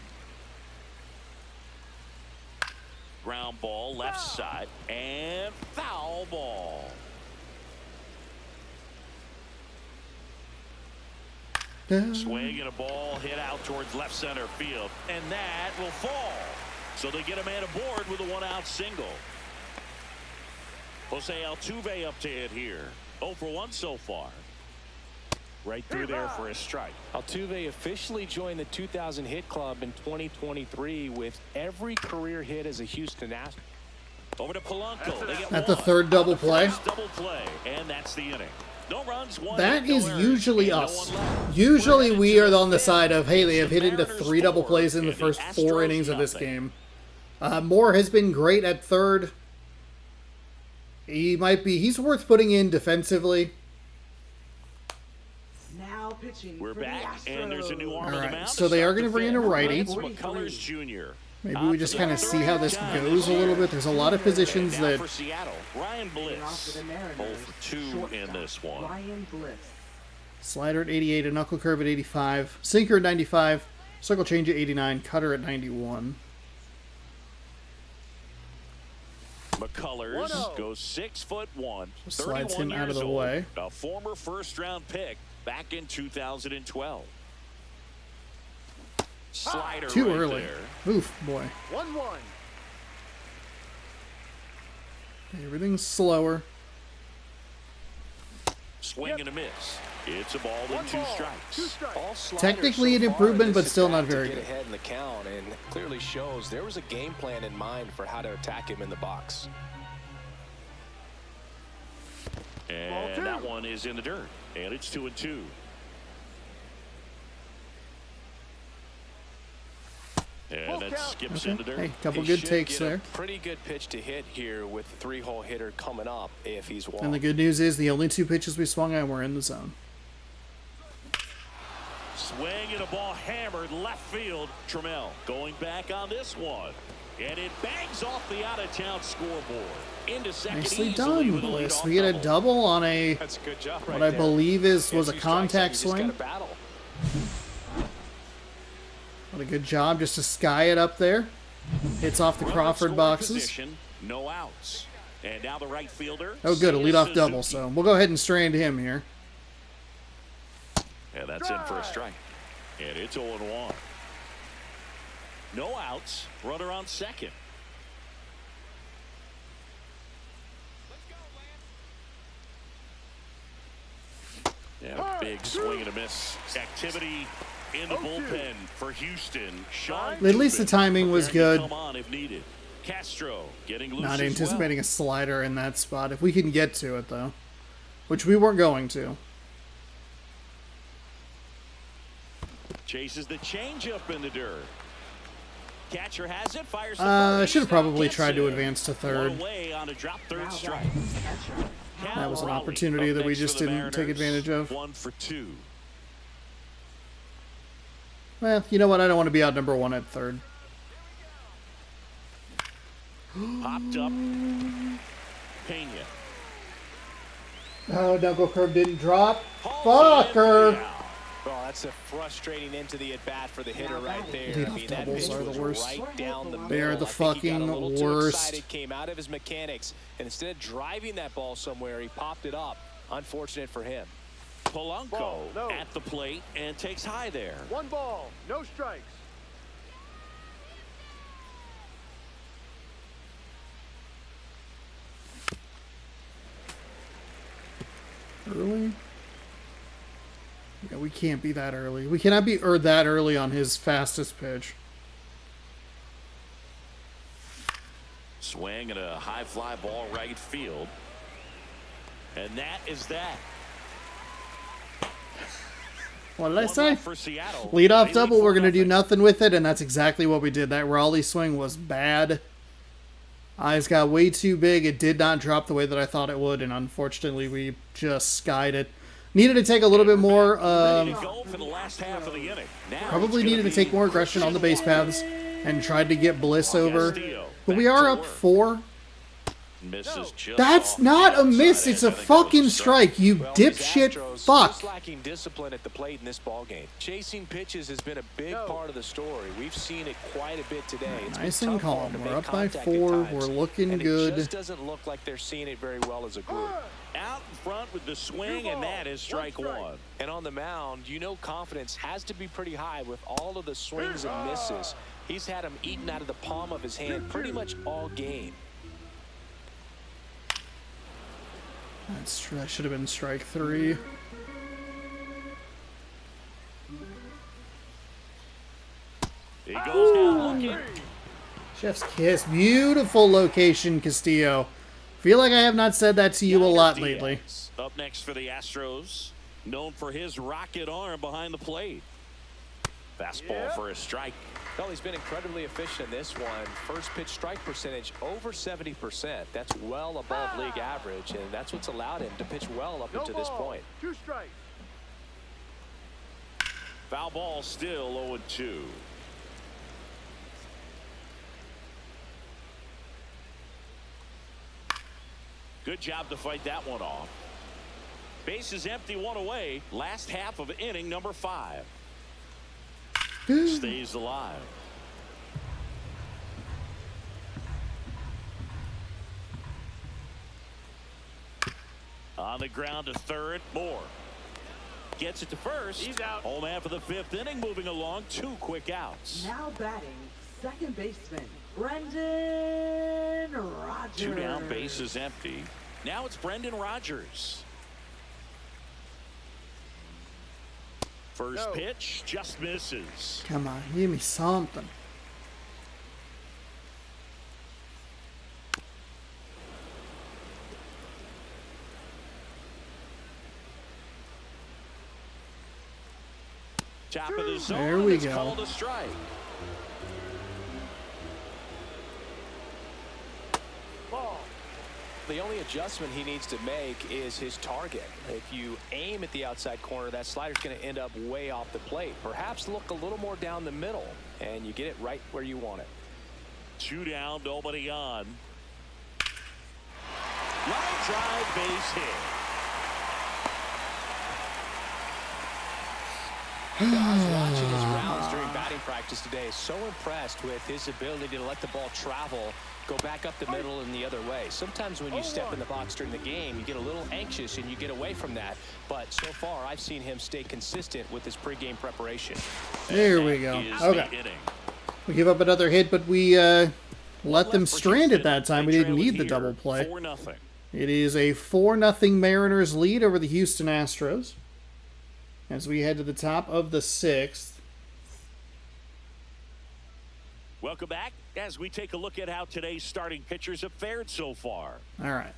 Speaker 3: Ground ball left side and foul ball. Swing and a ball hit out towards left center field, and that will fall. So they get a man aboard with a 1-out single. Jose Altuve up to hit here. 0 for 1 so far. Right through there for a strike.
Speaker 2: Altuve officially joined the 2,000 hit club in 2023 with every career hit as a Houston Astros.
Speaker 3: Over to Polanco. They get
Speaker 1: At the
Speaker 3: one.
Speaker 1: third double play.
Speaker 3: First double play, and that's the inning. No runs, one
Speaker 1: That
Speaker 3: hit, no
Speaker 1: is
Speaker 3: errors,
Speaker 1: usually
Speaker 3: and no
Speaker 1: us.
Speaker 3: one left.
Speaker 1: Usually
Speaker 3: We're
Speaker 1: we
Speaker 3: headed
Speaker 1: are
Speaker 3: to
Speaker 1: on the
Speaker 3: fifth.
Speaker 1: side of, hey, they have
Speaker 3: It's
Speaker 1: hit
Speaker 3: the
Speaker 1: into
Speaker 3: Mariners
Speaker 1: 3 double
Speaker 3: 4
Speaker 1: plays in the
Speaker 3: and
Speaker 1: first 4
Speaker 3: Astros
Speaker 1: innings of this
Speaker 3: nothing.
Speaker 1: game. Moore has been great at third. He's worth putting in defensively.
Speaker 4: Now pitching.
Speaker 3: We're
Speaker 4: for the
Speaker 3: back, and there's a new arm
Speaker 1: All
Speaker 3: on the
Speaker 1: right,
Speaker 3: mound.
Speaker 1: so they are
Speaker 3: going to
Speaker 1: bring in a righty.
Speaker 3: Lance McCullers Jr.
Speaker 1: Maybe we just kind of see how this goes a little bit. There's a lot of positions
Speaker 3: And now
Speaker 1: that
Speaker 3: for Seattle, Ryan
Speaker 4: Leading off
Speaker 3: Bliss.
Speaker 4: for the
Speaker 3: 0
Speaker 4: Mariners,
Speaker 3: for 2 in
Speaker 4: shortstop,
Speaker 3: this one.
Speaker 4: Ryan Bliss.
Speaker 1: slider at 88, a knuckle curve at 85, sinker at 95, circle change at 89, cutter at 91.
Speaker 3: McCullers
Speaker 5: 1-0.
Speaker 3: goes 6'1",
Speaker 1: Slides
Speaker 3: 31
Speaker 1: him out of
Speaker 3: years
Speaker 1: the
Speaker 3: old,
Speaker 1: way.
Speaker 3: a former first-round pick back in 2012. Slider
Speaker 1: Too
Speaker 3: right
Speaker 1: early.
Speaker 3: there.
Speaker 1: Oof, boy.
Speaker 5: 1-1.
Speaker 1: Everything's slower.
Speaker 3: Swing and a miss. It's a ball
Speaker 5: One
Speaker 3: and 2
Speaker 5: ball,
Speaker 3: strikes.
Speaker 5: 2 strikes.
Speaker 2: All sliders
Speaker 1: Technically an
Speaker 2: so far
Speaker 1: improvement,
Speaker 2: in
Speaker 1: but
Speaker 2: this
Speaker 1: still
Speaker 2: at-bat
Speaker 1: not very
Speaker 2: to get
Speaker 1: good.
Speaker 2: ahead in the count, and clearly shows there was a game plan in mind for how to attack him in the box.
Speaker 3: And that one is in the dirt. And it's 2-2. And that skips in the dirt.
Speaker 1: Hey, couple
Speaker 2: He
Speaker 1: good
Speaker 2: should
Speaker 1: takes
Speaker 2: get a
Speaker 1: there.
Speaker 2: pretty good pitch to hit here with the 3-hole hitter coming up if he's walked.
Speaker 1: And the good news is the only 2 pitches we swung on were in the zone.
Speaker 3: Swing and a ball hammered left field. Trammell going back on this one. And it bangs off the out-of-town scoreboard. Into second
Speaker 1: Nicely
Speaker 3: easily
Speaker 1: done,
Speaker 3: with a
Speaker 1: Bliss.
Speaker 3: leadoff
Speaker 1: We get a double on a
Speaker 2: That's a good job right
Speaker 1: what I
Speaker 2: there.
Speaker 1: believe was a
Speaker 2: Gets 2 strikes
Speaker 1: contact
Speaker 2: and you just
Speaker 1: swing.
Speaker 2: gotta battle.
Speaker 1: What a good job just to sky it up there. Hits off the
Speaker 3: Runner
Speaker 1: Crawford
Speaker 3: scoring
Speaker 1: boxes.
Speaker 3: position, no outs. And now the right fielder.
Speaker 1: Oh, good, a
Speaker 3: Seiya
Speaker 1: leadoff
Speaker 3: Suzuki.
Speaker 1: double. So we'll go ahead and strand him here.
Speaker 3: And that's in for a strike. And it's 0-1. No outs. Runner on second. And a big swing and a miss. Activity in the bullpen for Houston. Sean
Speaker 1: At least the
Speaker 3: Dubin
Speaker 1: timing was
Speaker 3: preparing to
Speaker 1: good.
Speaker 3: come on if needed. Castro getting loose
Speaker 1: Not
Speaker 3: as
Speaker 1: anticipating a slider in that spot. If we can get to it, though. Which we weren't going to.
Speaker 3: well. Chases the changeup in the dirt. Catcher has it. Fires the
Speaker 1: I
Speaker 3: first.
Speaker 1: should have probably
Speaker 3: Gets
Speaker 1: tried to
Speaker 3: it.
Speaker 1: advance to
Speaker 3: One
Speaker 1: third.
Speaker 3: away on a drop third
Speaker 4: Now
Speaker 3: strike.
Speaker 4: batting, catcher.
Speaker 1: That was an
Speaker 3: Raleigh
Speaker 1: opportunity
Speaker 3: up
Speaker 1: that we
Speaker 3: next
Speaker 1: just
Speaker 3: for the
Speaker 1: didn't take
Speaker 3: Mariners.
Speaker 1: advantage of.
Speaker 3: 1 for 2.
Speaker 1: Well, you know what? I don't want to be out number 1 at third.
Speaker 3: Popped up. Pena.
Speaker 1: Oh, knuckle curve didn't drop.
Speaker 3: Hauls it
Speaker 1: Fucker!
Speaker 3: out.
Speaker 2: Oh, that's a frustrating into the at-bat for the hitter right there.
Speaker 1: Leadoff
Speaker 2: that
Speaker 1: doubles
Speaker 2: pitch
Speaker 1: are the
Speaker 2: was
Speaker 1: worst.
Speaker 2: right down the middle.
Speaker 1: They are the
Speaker 2: I think he got a
Speaker 1: fucking
Speaker 2: little too
Speaker 1: worst.
Speaker 2: excited, came out of his mechanics, and instead of driving that ball somewhere, he popped it up. Unfortunate for him.
Speaker 3: Polanco
Speaker 5: Ball, no.
Speaker 3: at the plate and takes high there.
Speaker 5: 1 ball, no strikes.
Speaker 1: Early? Yeah, we can't be that early. We cannot be that early on his fastest pitch.
Speaker 3: Swing and a high fly ball right field. And that is that.
Speaker 1: What did I
Speaker 3: One
Speaker 1: say?
Speaker 3: left for Seattle.
Speaker 1: Leadoff
Speaker 3: They
Speaker 1: double,
Speaker 3: lead
Speaker 1: we're going to do
Speaker 3: 4-0.
Speaker 1: nothing with it, and that's exactly what we did. That Raleigh swing was bad. Eyes got way too big. It did not drop the way that I thought it would, and unfortunately we just skied it. Needed to take a little bit more.
Speaker 3: Ready to go for the last half of the inning. Now
Speaker 1: Probably
Speaker 3: it's
Speaker 1: needed
Speaker 3: gonna
Speaker 1: to take
Speaker 3: be
Speaker 1: more aggression on the base paths and tried to get Bliss over.
Speaker 3: Castillo
Speaker 1: But we
Speaker 3: back
Speaker 1: are
Speaker 3: to
Speaker 1: up
Speaker 3: work.
Speaker 1: 4.
Speaker 3: Misses just
Speaker 1: That's
Speaker 3: off
Speaker 1: not
Speaker 3: the
Speaker 1: a miss.
Speaker 3: outside
Speaker 1: It's a
Speaker 3: edge. I think that was
Speaker 1: fucking strike. You
Speaker 2: Well, these
Speaker 1: dipshit
Speaker 2: Astros
Speaker 1: fuck.
Speaker 2: just lacking discipline at the plate in this ball game. Chasing pitches has been a big part of the story. We've seen it quite a bit today. It's been
Speaker 1: Nice and
Speaker 2: tough for
Speaker 1: calm.
Speaker 2: them to
Speaker 1: We're
Speaker 2: make
Speaker 1: up by
Speaker 2: contact
Speaker 1: 4.
Speaker 2: at times.
Speaker 1: We're looking
Speaker 2: And
Speaker 1: good.
Speaker 2: It just doesn't look like they're seeing it very well as a group.
Speaker 3: Out in front with the swing, and that is strike one.
Speaker 2: And on the mound, you know confidence has to be pretty high with all of the swings and misses. He's had them eaten out of the palm of his hand pretty much all game.
Speaker 1: That should have been strike 3.
Speaker 3: He goes down looking.
Speaker 1: Chef's kiss. Beautiful location, Castillo. Feel like I have not said that to you a lot
Speaker 3: Diaz
Speaker 1: lately.
Speaker 3: Up next for the Astros, known for his rocket arm behind the plate. Fastball for a strike.
Speaker 2: Well, he's been incredibly efficient in this one. First pitch strike percentage over 70%. That's well above league average, and that's what's allowed him to pitch well up until this point.
Speaker 5: 2 strikes.
Speaker 3: Foul ball still 0-2. Good job to fight that one off. Base is empty, 1 away. Last half of inning number 5. Stays alive. On the ground to third. Moore gets it to first.
Speaker 5: He's out.
Speaker 3: Home half of the 5th inning, moving along. 2 quick outs.
Speaker 4: Now batting, second baseman, Brendan Rodgers.
Speaker 3: 2 down, bases empty. Now it's Brendan Rodgers. First pitch just misses.
Speaker 1: Come on, give me something.
Speaker 3: Top of the zone.
Speaker 1: There we
Speaker 3: It's
Speaker 1: go.
Speaker 3: called a strike.
Speaker 5: Ball.
Speaker 2: The only adjustment he needs to make is his target. If you aim at the outside corner, that slider's going to end up way off the plate. Perhaps look a little more down the middle, and you get it right where you want it.
Speaker 3: 2 down, nobody on. Line drive, base hit.
Speaker 2: I was watching his rounds during batting practice today. So impressed with his ability to let the ball travel, go back up the middle and the other way. Sometimes when you step in the box during the game, you get a little anxious and you get away from that. But so far, I've seen him stay consistent with his pregame preparation.
Speaker 1: There we go.
Speaker 3: Is
Speaker 1: Okay.
Speaker 3: the inning.
Speaker 1: We give up another hit, but we let them strand it that time. We didn't need the double play.
Speaker 3: 4-0.
Speaker 1: It is a 4-0 Mariners lead over the Houston Astros as we head to the top of the 6th.
Speaker 3: Welcome back as we take a look at how today's starting pitchers have fared so far.
Speaker 1: All right.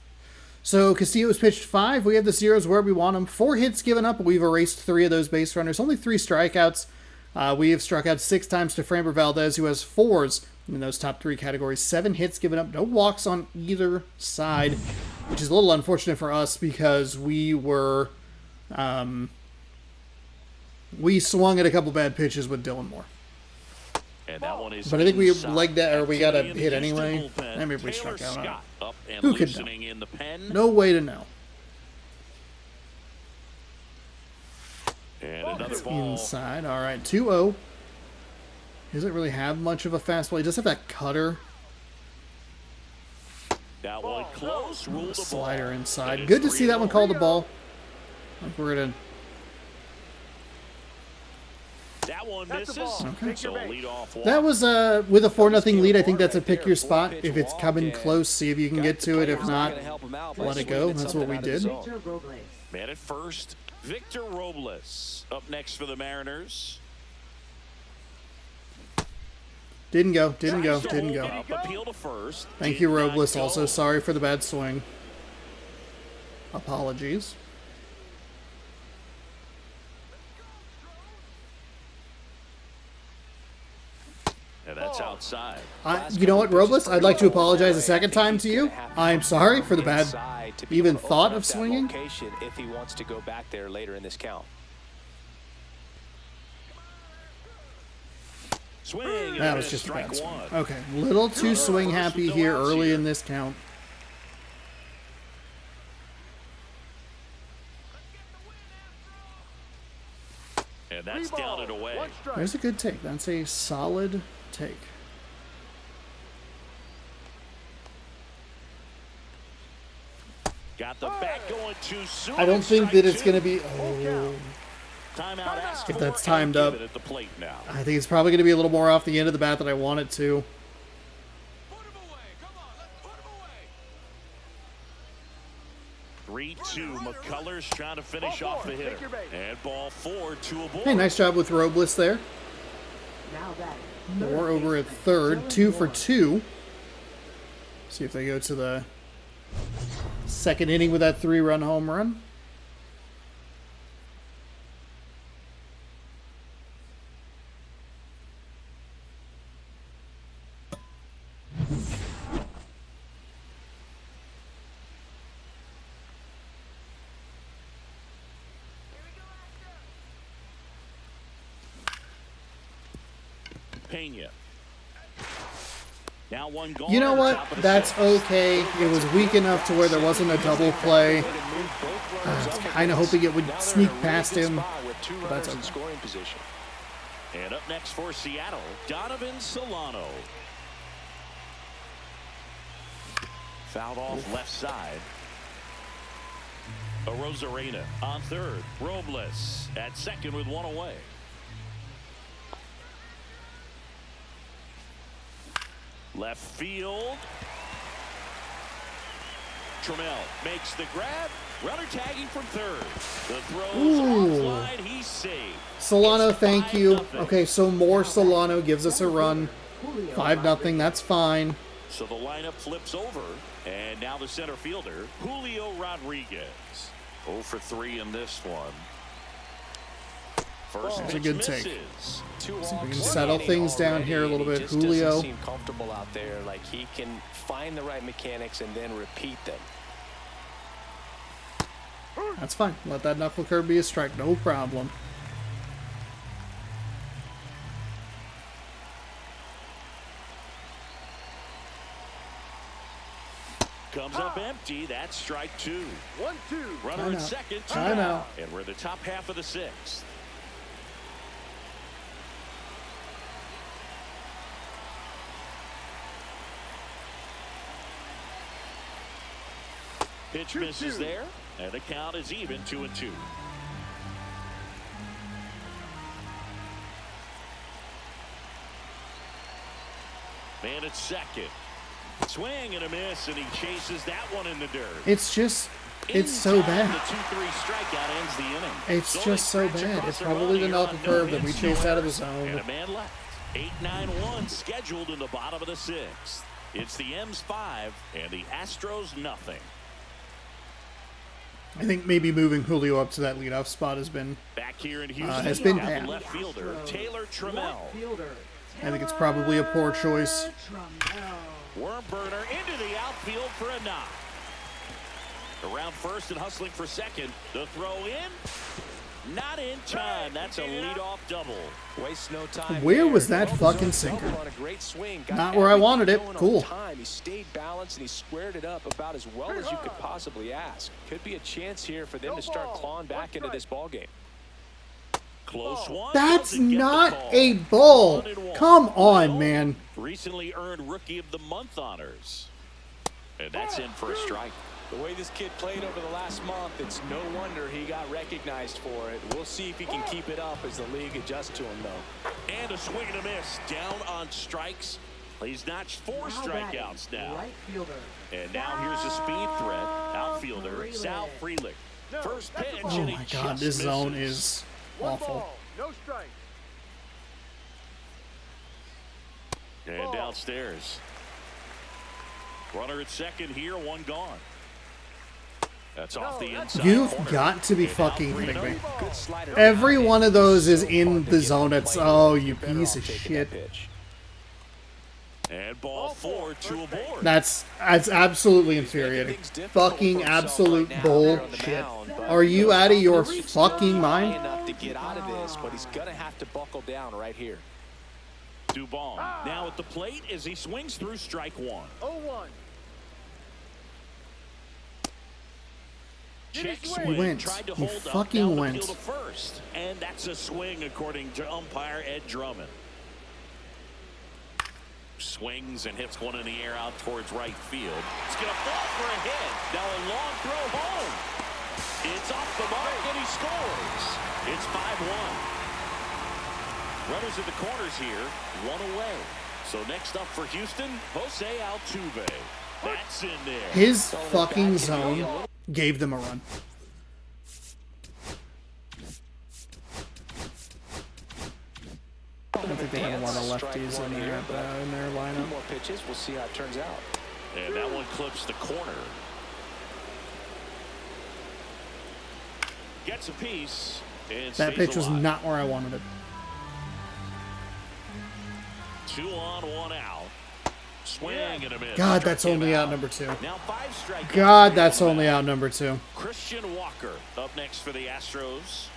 Speaker 1: So Castillo's pitched 5. We have the zeros where we want them. 4 hits given up, but we've erased 3 of those base runners. Only 3 strikeouts. We have struck out 6 times to Framber Valdez, who has 4s in those top 3 categories. 7 hits given up. No walks on either side, which is a little unfortunate for us because we were... we swung at a couple bad pitches with Dylan Moore.
Speaker 3: And that one is
Speaker 1: But I think we
Speaker 3: inside.
Speaker 1: legged that, or we got a
Speaker 3: Activity in the
Speaker 1: hit
Speaker 3: Houston
Speaker 1: anyway.
Speaker 3: bullpen.
Speaker 1: Maybe we
Speaker 3: Taylor
Speaker 1: struck out. I don't know.
Speaker 3: Scott up and
Speaker 1: Who could
Speaker 3: loosening in the pen.
Speaker 1: No way to know.
Speaker 3: And another ball.
Speaker 1: Inside. All right, 2-0. He doesn't really have much of a fastball. He does have that cutter.
Speaker 3: That one close. Rule the
Speaker 1: Slider
Speaker 3: ball.
Speaker 1: inside.
Speaker 3: It is
Speaker 1: Good to see that
Speaker 3: 3-0.
Speaker 1: one called a ball. Like we're gonna.
Speaker 3: That one
Speaker 5: That's
Speaker 3: misses.
Speaker 5: the ball.
Speaker 1: Okay.
Speaker 5: Take
Speaker 3: So
Speaker 5: your base.
Speaker 3: lead off walk.
Speaker 1: That was with a 4-0 lead. I think that's a pick your spot. If it's coming close, see if you can get to it. If not, let it go. That's what we did.
Speaker 4: Victor Robles.
Speaker 3: Man at first, Victor Robles up next for the Mariners.
Speaker 1: didn't go. Didn't go. Didn't go.
Speaker 3: Up, appeal to first.
Speaker 1: Thank
Speaker 3: Did
Speaker 1: you,
Speaker 3: not
Speaker 1: Robles.
Speaker 3: go.
Speaker 1: Also, sorry for the bad swing. Apologies.
Speaker 3: And that's
Speaker 5: Ball.
Speaker 3: outside.
Speaker 1: You know what, Robles? I'd like to apologize a second time to you. I'm sorry for the bad even thought of swinging.
Speaker 2: If he wants to go back there later in this count.
Speaker 3: Swing.
Speaker 1: That was just a bad swing. Okay, little too swing happy here early in this count.
Speaker 3: And that's down and away.
Speaker 1: There's a good take. That's a solid take.
Speaker 3: Got the bat going too soon.
Speaker 1: I don't think that it's going to be... Oh,
Speaker 3: Timeout asked
Speaker 1: if
Speaker 3: for
Speaker 1: that's
Speaker 3: and
Speaker 1: timed up.
Speaker 3: given at the plate now.
Speaker 1: I think it's probably going to be a little more off the end of the bat than I want it to.
Speaker 3: 3-2. McCullers trying to finish off the hitter. And ball 4, 2 aboard.
Speaker 1: Hey, nice job with Robles there.
Speaker 4: Now that.
Speaker 1: We're over at third, 2 for 2. See if they go to the second inning with that 3-run home run.
Speaker 3: Pena. Now one gone.
Speaker 1: You know what? That's okay. It was weak enough to where there wasn't a double play. I was kind of hoping it would sneak past him. But that's okay.
Speaker 3: And up next for Seattle, Donovan Solano. Fouled off left side. Arozarena on third. Robles at second with one away. Left field. Trammell makes the grab. Runner tagging from third. The throw's offline. He's saved.
Speaker 1: Solano, thank you. Okay, so more Solano gives us a run. 5-0. That's fine.
Speaker 3: So the lineup flips over. And now the center fielder, Julio Rodriguez. 0 for 3 in this one. First
Speaker 1: That's a
Speaker 3: pitch
Speaker 1: good
Speaker 3: misses.
Speaker 1: take. See if we can settle things down here a little bit. Julio.
Speaker 2: Doesn't seem comfortable out there. Like he can find the right mechanics and then repeat them.
Speaker 1: That's fine. Let that knuckle curve be a strike. No problem.
Speaker 3: Comes up empty. That's strike 2.
Speaker 5: 1-2.
Speaker 3: Runner at second.
Speaker 1: Timeout.
Speaker 3: And we're in the top half of the 6th. Pitch misses there, and the count is even 2-2. Man at second. Swing and a miss, and he chases that one in the dirt.
Speaker 1: It's just, it's so bad.
Speaker 3: The 2-3 strikeout ends the inning.
Speaker 1: It's just so bad. It's probably the knuckle curve that we chased out of the zone.
Speaker 3: And a man left. 8-9-1 scheduled in the bottom of the 6th. It's the M's 5 and the Astros nothing.
Speaker 1: I think maybe moving Julio up to that leadoff spot has been
Speaker 3: Back here in Houston,
Speaker 1: has been
Speaker 3: got
Speaker 1: bad.
Speaker 3: the left fielder Taylor Trammell.
Speaker 1: I think it's probably a poor choice.
Speaker 3: Worm burner into the outfield for a knock. Around first and hustling for second. The throw in. Not in time. That's a leadoff double.
Speaker 2: Waste no time.
Speaker 1: Where
Speaker 2: there.
Speaker 1: was that fucking sinker?
Speaker 2: On a great swing. Got
Speaker 1: Not where I wanted it.
Speaker 2: everything going
Speaker 1: Cool.
Speaker 2: on time. He stayed balanced and he squared it up about as well as you could possibly ask. Could be a chance here for them to start clawing back into this ball game.
Speaker 3: Close one.
Speaker 1: That's
Speaker 3: Doesn't get the
Speaker 1: not
Speaker 3: call.
Speaker 1: a ball.
Speaker 3: 1-1.
Speaker 1: Come on, man.
Speaker 3: Recently earned Rookie of the Month honors. And that's in for a strike.
Speaker 2: The way this kid played over the last month, it's no wonder he got recognized for it. We'll see if he can keep it up as the league adjusts to him, though.
Speaker 3: And a swing and a miss. Down on strikes. He's notched 4 strikeouts now. And now here's a speed threat. Outfielder Sal Frelick. First pitch.
Speaker 1: Oh
Speaker 3: and he
Speaker 1: my God,
Speaker 3: just
Speaker 1: this zone
Speaker 3: misses.
Speaker 1: is
Speaker 5: 1
Speaker 1: awful.
Speaker 5: ball, no strike.
Speaker 3: And downstairs. Runner at second here, 1 gone. That's off the inside.
Speaker 1: You've
Speaker 3: corner.
Speaker 1: got to be
Speaker 3: And
Speaker 1: fucking
Speaker 3: Alfredo.
Speaker 1: kidding me.
Speaker 2: Good slider.
Speaker 1: Every one of those is in the zone. It's, oh, you
Speaker 2: Better
Speaker 1: piece
Speaker 2: off
Speaker 1: of
Speaker 2: taking
Speaker 1: shit.
Speaker 2: that pitch.
Speaker 3: And ball 4, 2 aboard.
Speaker 1: That's absolutely infuriating. Fucking absolute bullshit. Are you out of your fucking mind?
Speaker 2: Enough to get out of this, but he's gonna have to buckle down right here.
Speaker 3: Dubon now at the plate as he swings through strike 1.
Speaker 5: 0-1.
Speaker 3: Check
Speaker 1: He
Speaker 3: swing.
Speaker 1: went.
Speaker 3: Tried to
Speaker 1: He
Speaker 3: hold up
Speaker 1: fucking
Speaker 3: down the
Speaker 1: went.
Speaker 3: field to first. And that's a swing according to umpire Ed Drummond. Swings and hits one in the air out towards right field. It's going to fall for a hit. Now a long throw home. It's off the mark and he scores. It's 5-1. Runners at the corners here, 1 away. So next up for Houston, Jose Altuve. That's in there.
Speaker 1: His fucking zone gave them a run. I don't think they have a lot of lefties in their lineup.
Speaker 2: Two more pitches. We'll see how it turns out.
Speaker 3: And that one clips the corner. Gets a piece. And
Speaker 1: That
Speaker 3: stays
Speaker 1: pitch was
Speaker 3: alive.
Speaker 1: not where I wanted it.
Speaker 3: 2 on, 1 out. Swing and a miss.
Speaker 1: God,
Speaker 3: Struck
Speaker 1: that's
Speaker 3: him
Speaker 1: only out number 2.
Speaker 3: Now 5 strikeouts.
Speaker 1: God, that's only out number 2.
Speaker 3: Christian Walker up next for the Astros.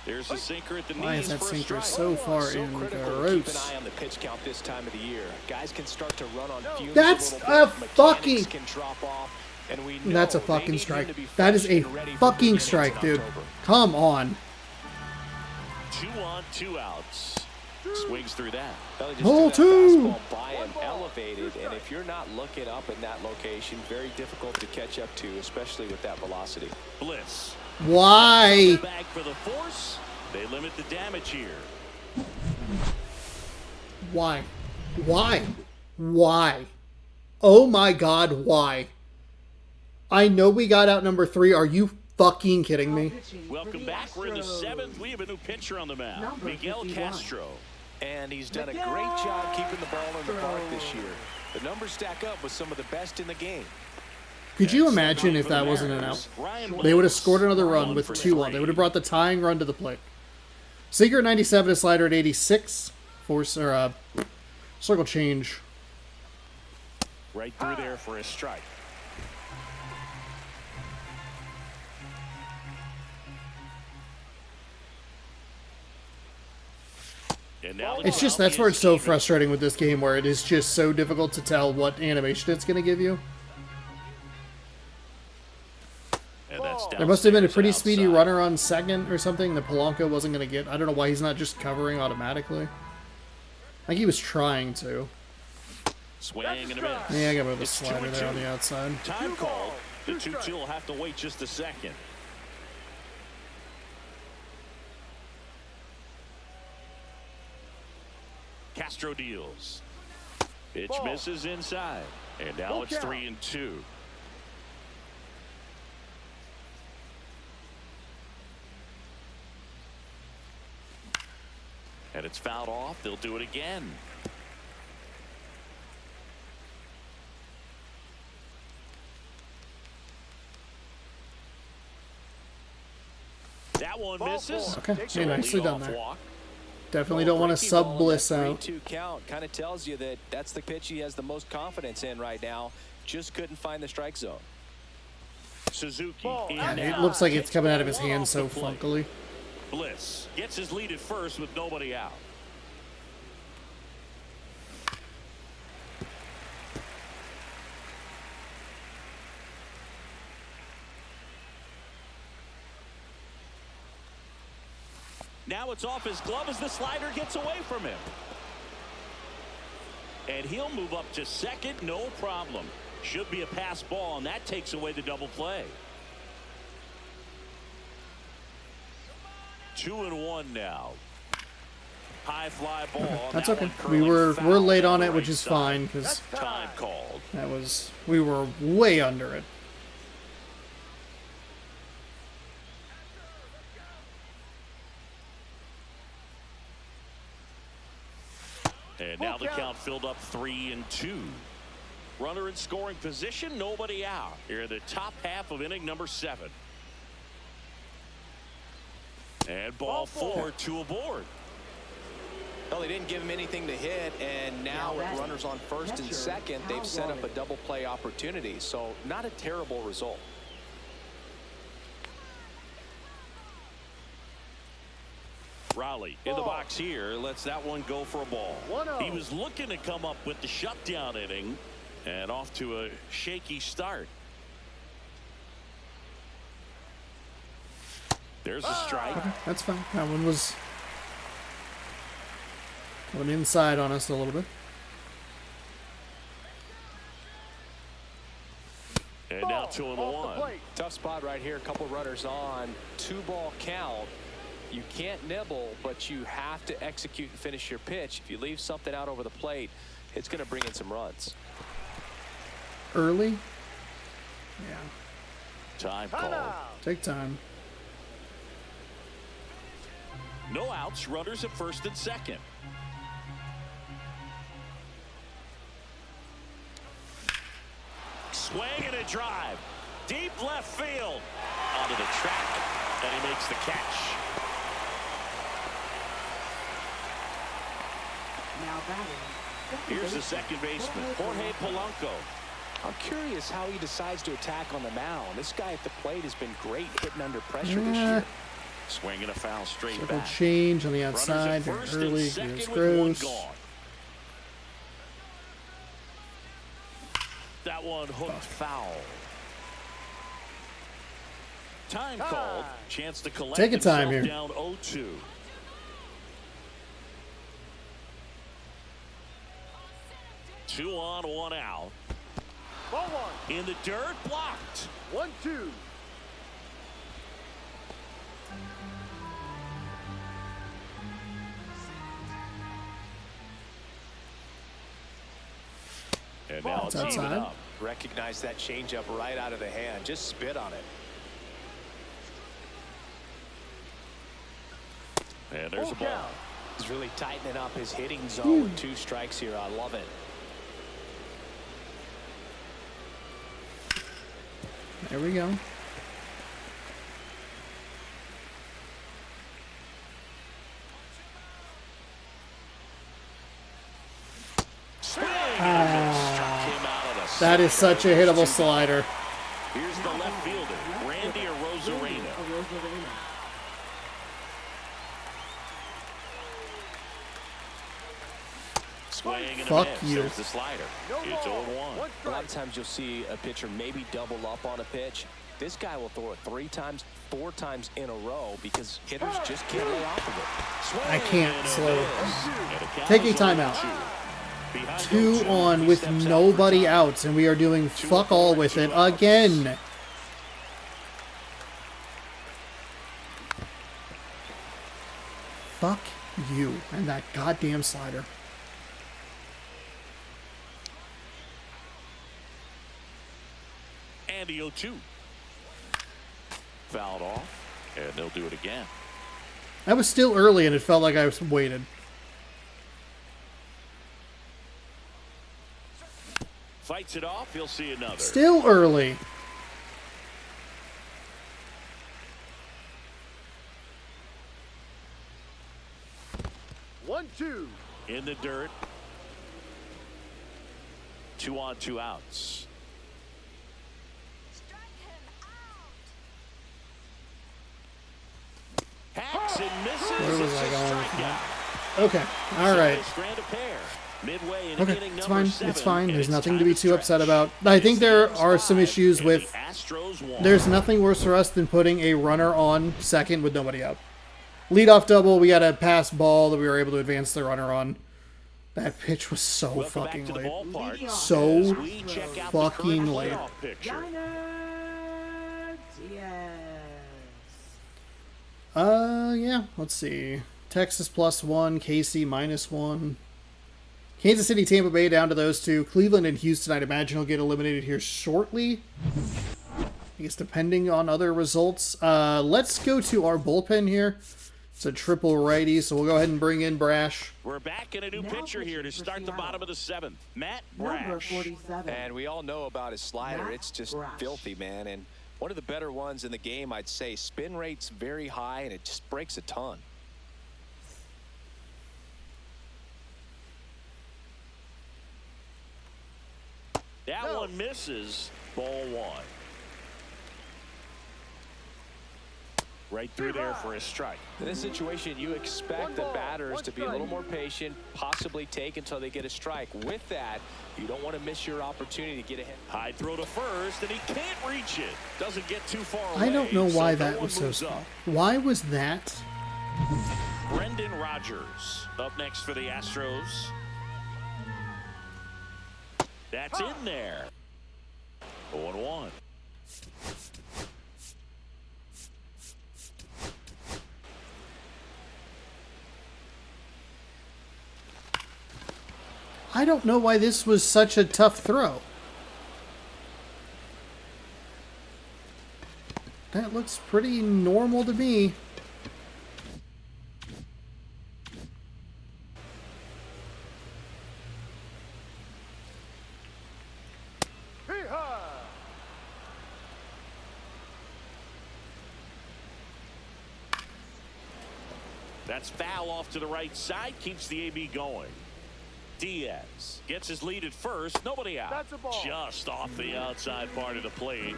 Speaker 3: There's a sinker at the
Speaker 1: Why
Speaker 3: knees
Speaker 1: is that
Speaker 3: for a
Speaker 1: sinker
Speaker 3: strike.
Speaker 1: so far
Speaker 2: So
Speaker 1: in
Speaker 2: critical to keep an
Speaker 1: gross?
Speaker 2: eye on the pitch count this time of the year. Guys can start to run on fumes
Speaker 1: That's
Speaker 2: a
Speaker 1: a
Speaker 2: little bit. Mechanics
Speaker 1: fucking-
Speaker 2: can drop off, and we know
Speaker 1: That's a
Speaker 2: they
Speaker 1: fucking
Speaker 2: need him
Speaker 1: strike.
Speaker 2: to be
Speaker 1: That is
Speaker 2: fresh
Speaker 1: a
Speaker 2: and ready for
Speaker 1: fucking
Speaker 2: big innings
Speaker 1: strike,
Speaker 2: in
Speaker 1: dude.
Speaker 2: October.
Speaker 1: Come on.
Speaker 3: 2 on, 2 outs. Swings through that.
Speaker 2: Belly just
Speaker 1: Ball
Speaker 2: threw that
Speaker 1: 2.
Speaker 2: fastball by him, elevated, and if you're not looking up in that location, very difficult to catch up to, especially with that velocity.
Speaker 3: Bliss.
Speaker 1: Why?
Speaker 3: Back for the force. They limit the damage here.
Speaker 1: Why? Why? Why? Oh my God, why? I know we got out number 3. Are you fucking kidding me?
Speaker 3: Welcome back. We're in the 7th. We have a new pitcher on the mound.
Speaker 4: Number
Speaker 3: Miguel
Speaker 4: 51.
Speaker 3: Castro.
Speaker 2: And he's done a great job keeping the ball in the park this year. The numbers stack up with some of the best in the game.
Speaker 1: Could you imagine if that wasn't an out? They would have scored another run with 2 on. They would have brought the tying run to the plate. Sinker at 97, a slider at 86. Force or circle change.
Speaker 3: Right through there for a strike. And now the
Speaker 1: It's just
Speaker 3: count
Speaker 1: that's where
Speaker 3: is
Speaker 1: it's so
Speaker 3: even.
Speaker 1: frustrating with this game, where it is just so difficult to tell what animation it's going to give you.
Speaker 3: And that's
Speaker 1: There must have been a pretty
Speaker 3: downstairs
Speaker 1: speedy
Speaker 3: outside.
Speaker 1: runner on second or something that Polanco wasn't going to get. I don't know why he's not just covering automatically. I think he was trying to.
Speaker 3: Swing and a miss.
Speaker 1: Yeah, I got with the
Speaker 3: It's 2
Speaker 1: slider
Speaker 3: and
Speaker 1: there
Speaker 3: 2.
Speaker 1: on the outside.
Speaker 3: Time call. The 2-2 will have to wait just a second. Castro deals. Pitch
Speaker 5: Ball.
Speaker 3: misses inside. And now
Speaker 5: Full
Speaker 3: it's
Speaker 5: count.
Speaker 3: 3-2. And it's fouled off. They'll do it again. That one
Speaker 5: Ball
Speaker 3: misses.
Speaker 5: 4.
Speaker 1: Okay,
Speaker 5: Takes
Speaker 1: hey,
Speaker 5: a
Speaker 1: nicely
Speaker 3: Leadoff
Speaker 1: done there.
Speaker 3: walk.
Speaker 1: Definitely don't want to sub Bliss
Speaker 2: That
Speaker 1: out.
Speaker 2: 3-2 count kind of tells you that that's the pitch he has the most confidence in right now. Just couldn't find the strike zone.
Speaker 3: Suzuki.
Speaker 5: Ball.
Speaker 3: in
Speaker 1: God,
Speaker 3: now.
Speaker 1: it looks like it's
Speaker 3: Takes
Speaker 1: coming out
Speaker 3: ball
Speaker 1: of his
Speaker 3: one
Speaker 1: hand
Speaker 3: off
Speaker 1: so
Speaker 3: the plate.
Speaker 1: funkily.
Speaker 3: Bliss gets his lead at first with nobody out. Now it's off his glove as the slider gets away from him. And he'll move up to second, no problem. Should be a pass ball, and that takes away the double play. 2-1 now. High fly ball. on
Speaker 1: That's
Speaker 3: that
Speaker 1: okay.
Speaker 3: one,
Speaker 1: We
Speaker 3: curling
Speaker 1: we're
Speaker 3: foul
Speaker 1: late
Speaker 3: down
Speaker 1: on
Speaker 3: the
Speaker 1: it, which
Speaker 3: right
Speaker 1: is
Speaker 3: side.
Speaker 1: fine because
Speaker 3: Time called.
Speaker 1: we were way under it.
Speaker 3: And now the count filled up 3-2. Runner in scoring position, nobody out. Here in the top half of inning number 7. And ball 4, 2 aboard.
Speaker 2: Well, they didn't give him anything to hit, and now with runners on first and second, they've set up a double play opportunity. So not a terrible result.
Speaker 3: Raleigh in the box here lets that one go for a ball. He was looking to come up with the shutdown inning and off to a shaky start. There's a strike.
Speaker 1: Okay, that's fine. That one was going inside on us a little bit.
Speaker 3: And now 2-1.
Speaker 2: Tough spot right here. A couple runners on. 2-ball count. You can't nibble, but you have to execute and finish your pitch. If you leave something out over the plate, it's going to bring in some runs.
Speaker 1: Early? Yeah.
Speaker 3: Time called.
Speaker 1: Take time.
Speaker 3: No outs, runners at first and second. Swing and a drive. Deep left field. Onto the track, and he makes the catch.
Speaker 4: Now batting.
Speaker 3: Here's the second baseman, Jorge Polanco.
Speaker 2: I'm curious how he decides to attack on the mound. This guy at the plate has been great hitting under pressure this year.
Speaker 3: Swinging a foul straight
Speaker 1: Circle
Speaker 3: back.
Speaker 1: change on the outside. Very early. Here's Gross.
Speaker 3: That one hooked foul. Time called. Chance to collect
Speaker 1: Take a time here.
Speaker 3: down 0-2. Two on, one out.
Speaker 5: Ball one.
Speaker 3: In the dirt, blocked.
Speaker 5: 1-2.
Speaker 3: And now it's
Speaker 1: That's
Speaker 3: even
Speaker 1: outside.
Speaker 3: up.
Speaker 2: Recognize that changeup right out of the hand. Just spit on it.
Speaker 3: And there's a ball.
Speaker 2: He's really tightening up his hitting zone with 2 strikes here. I love it.
Speaker 1: There we go. That is such a hittable slider.
Speaker 3: Here's the left fielder, Randy Arozarena. Swing and
Speaker 1: Fuck
Speaker 3: a miss.
Speaker 1: you.
Speaker 3: There's the slider. It's 0-1.
Speaker 2: A lot of times you'll see a pitcher maybe double up on a pitch. This guy will throw it 3 times, 4 times in a row because hitters just can't lay off of it.
Speaker 3: Swing
Speaker 1: I can't
Speaker 3: and a
Speaker 1: slow.
Speaker 3: miss. And a count
Speaker 1: Taking
Speaker 3: is
Speaker 1: time
Speaker 3: 0-2.
Speaker 1: out.
Speaker 3: Behind
Speaker 1: 2
Speaker 3: 0-2,
Speaker 1: on
Speaker 3: he
Speaker 1: with
Speaker 3: steps out for
Speaker 1: nobody
Speaker 3: time.
Speaker 1: outs, and we are doing fuck all with it again. Fuck you and that goddamn slider.
Speaker 3: And the 0-2. Fouled off, and they'll do it again.
Speaker 1: That was still early, and it felt like I was waited.
Speaker 3: Fights it off, he'll see another.
Speaker 1: Still early.
Speaker 5: One, two.
Speaker 3: In the dirt. 2 on, 2 outs. Hacks and misses.
Speaker 1: Where was
Speaker 3: It's
Speaker 1: I
Speaker 3: a
Speaker 1: going with
Speaker 3: strikeout.
Speaker 1: Okay, all right.
Speaker 3: Strand a pair. Midway in
Speaker 1: Okay,
Speaker 3: inning
Speaker 1: it's
Speaker 3: number
Speaker 1: fine.
Speaker 3: 7,
Speaker 1: It's fine.
Speaker 3: and
Speaker 1: There's
Speaker 3: it's
Speaker 1: nothing to
Speaker 3: time
Speaker 1: be too
Speaker 3: stretch.
Speaker 1: upset about. I think there are some issues
Speaker 3: And
Speaker 1: with.
Speaker 3: the Astros won.
Speaker 1: There's nothing worse for us than putting a runner on second with nobody out. Leadoff double. We got a pass ball that we were able to advance the runner on. That pitch was so
Speaker 3: Welcome back
Speaker 1: fucking
Speaker 3: to the
Speaker 1: late.
Speaker 3: ballpark
Speaker 1: So
Speaker 3: as we check out the
Speaker 1: fucking
Speaker 3: current
Speaker 1: late.
Speaker 3: playoff picture.
Speaker 1: Yeah. Let's see. Texas +1, KC -1. Kansas City, Tampa Bay down to those 2. Cleveland and Houston, I'd imagine, will get eliminated here shortly. I guess depending on other results. Let's go to our bullpen here. It's a triple righty, so we'll go ahead and bring in Brash.
Speaker 3: We're back in a new
Speaker 4: Now
Speaker 3: pitcher here to
Speaker 4: pitching for
Speaker 3: start the
Speaker 4: Seattle.
Speaker 3: bottom of the 7th. Matt
Speaker 4: Number
Speaker 3: Brash.
Speaker 4: 47.
Speaker 2: And we all know about his slider.
Speaker 4: Matt
Speaker 2: It's just
Speaker 4: Brash.
Speaker 2: filthy, man. And one of the better ones in the game, I'd say. Spin rate's very high, and it just breaks a ton.
Speaker 3: That
Speaker 5: No.
Speaker 3: one misses. Ball one. Right through there for a strike.
Speaker 2: In this situation, you expect
Speaker 5: One
Speaker 2: the
Speaker 5: ball,
Speaker 2: batters
Speaker 5: one
Speaker 2: to be a little
Speaker 5: strike.
Speaker 2: more patient, possibly take until they get a strike. With that, you don't want to miss your opportunity to get ahead.
Speaker 3: High throw to first, and he can't reach it. Doesn't get too far away.
Speaker 1: I don't know why
Speaker 3: so
Speaker 1: that
Speaker 3: no
Speaker 1: was
Speaker 3: one
Speaker 1: so
Speaker 3: moves
Speaker 1: small.
Speaker 3: up.
Speaker 1: Why was that?
Speaker 3: Brendan Rodgers up next for the Astros. That's in there. 0-1.
Speaker 1: I don't know why this was such a tough throw. That looks pretty normal to me.
Speaker 5: Hee-haw.
Speaker 3: That's foul off to the right side. Keeps the AB going. Diaz gets his lead at first. Nobody out.
Speaker 5: That's a ball.
Speaker 3: Just off the outside part of the plate.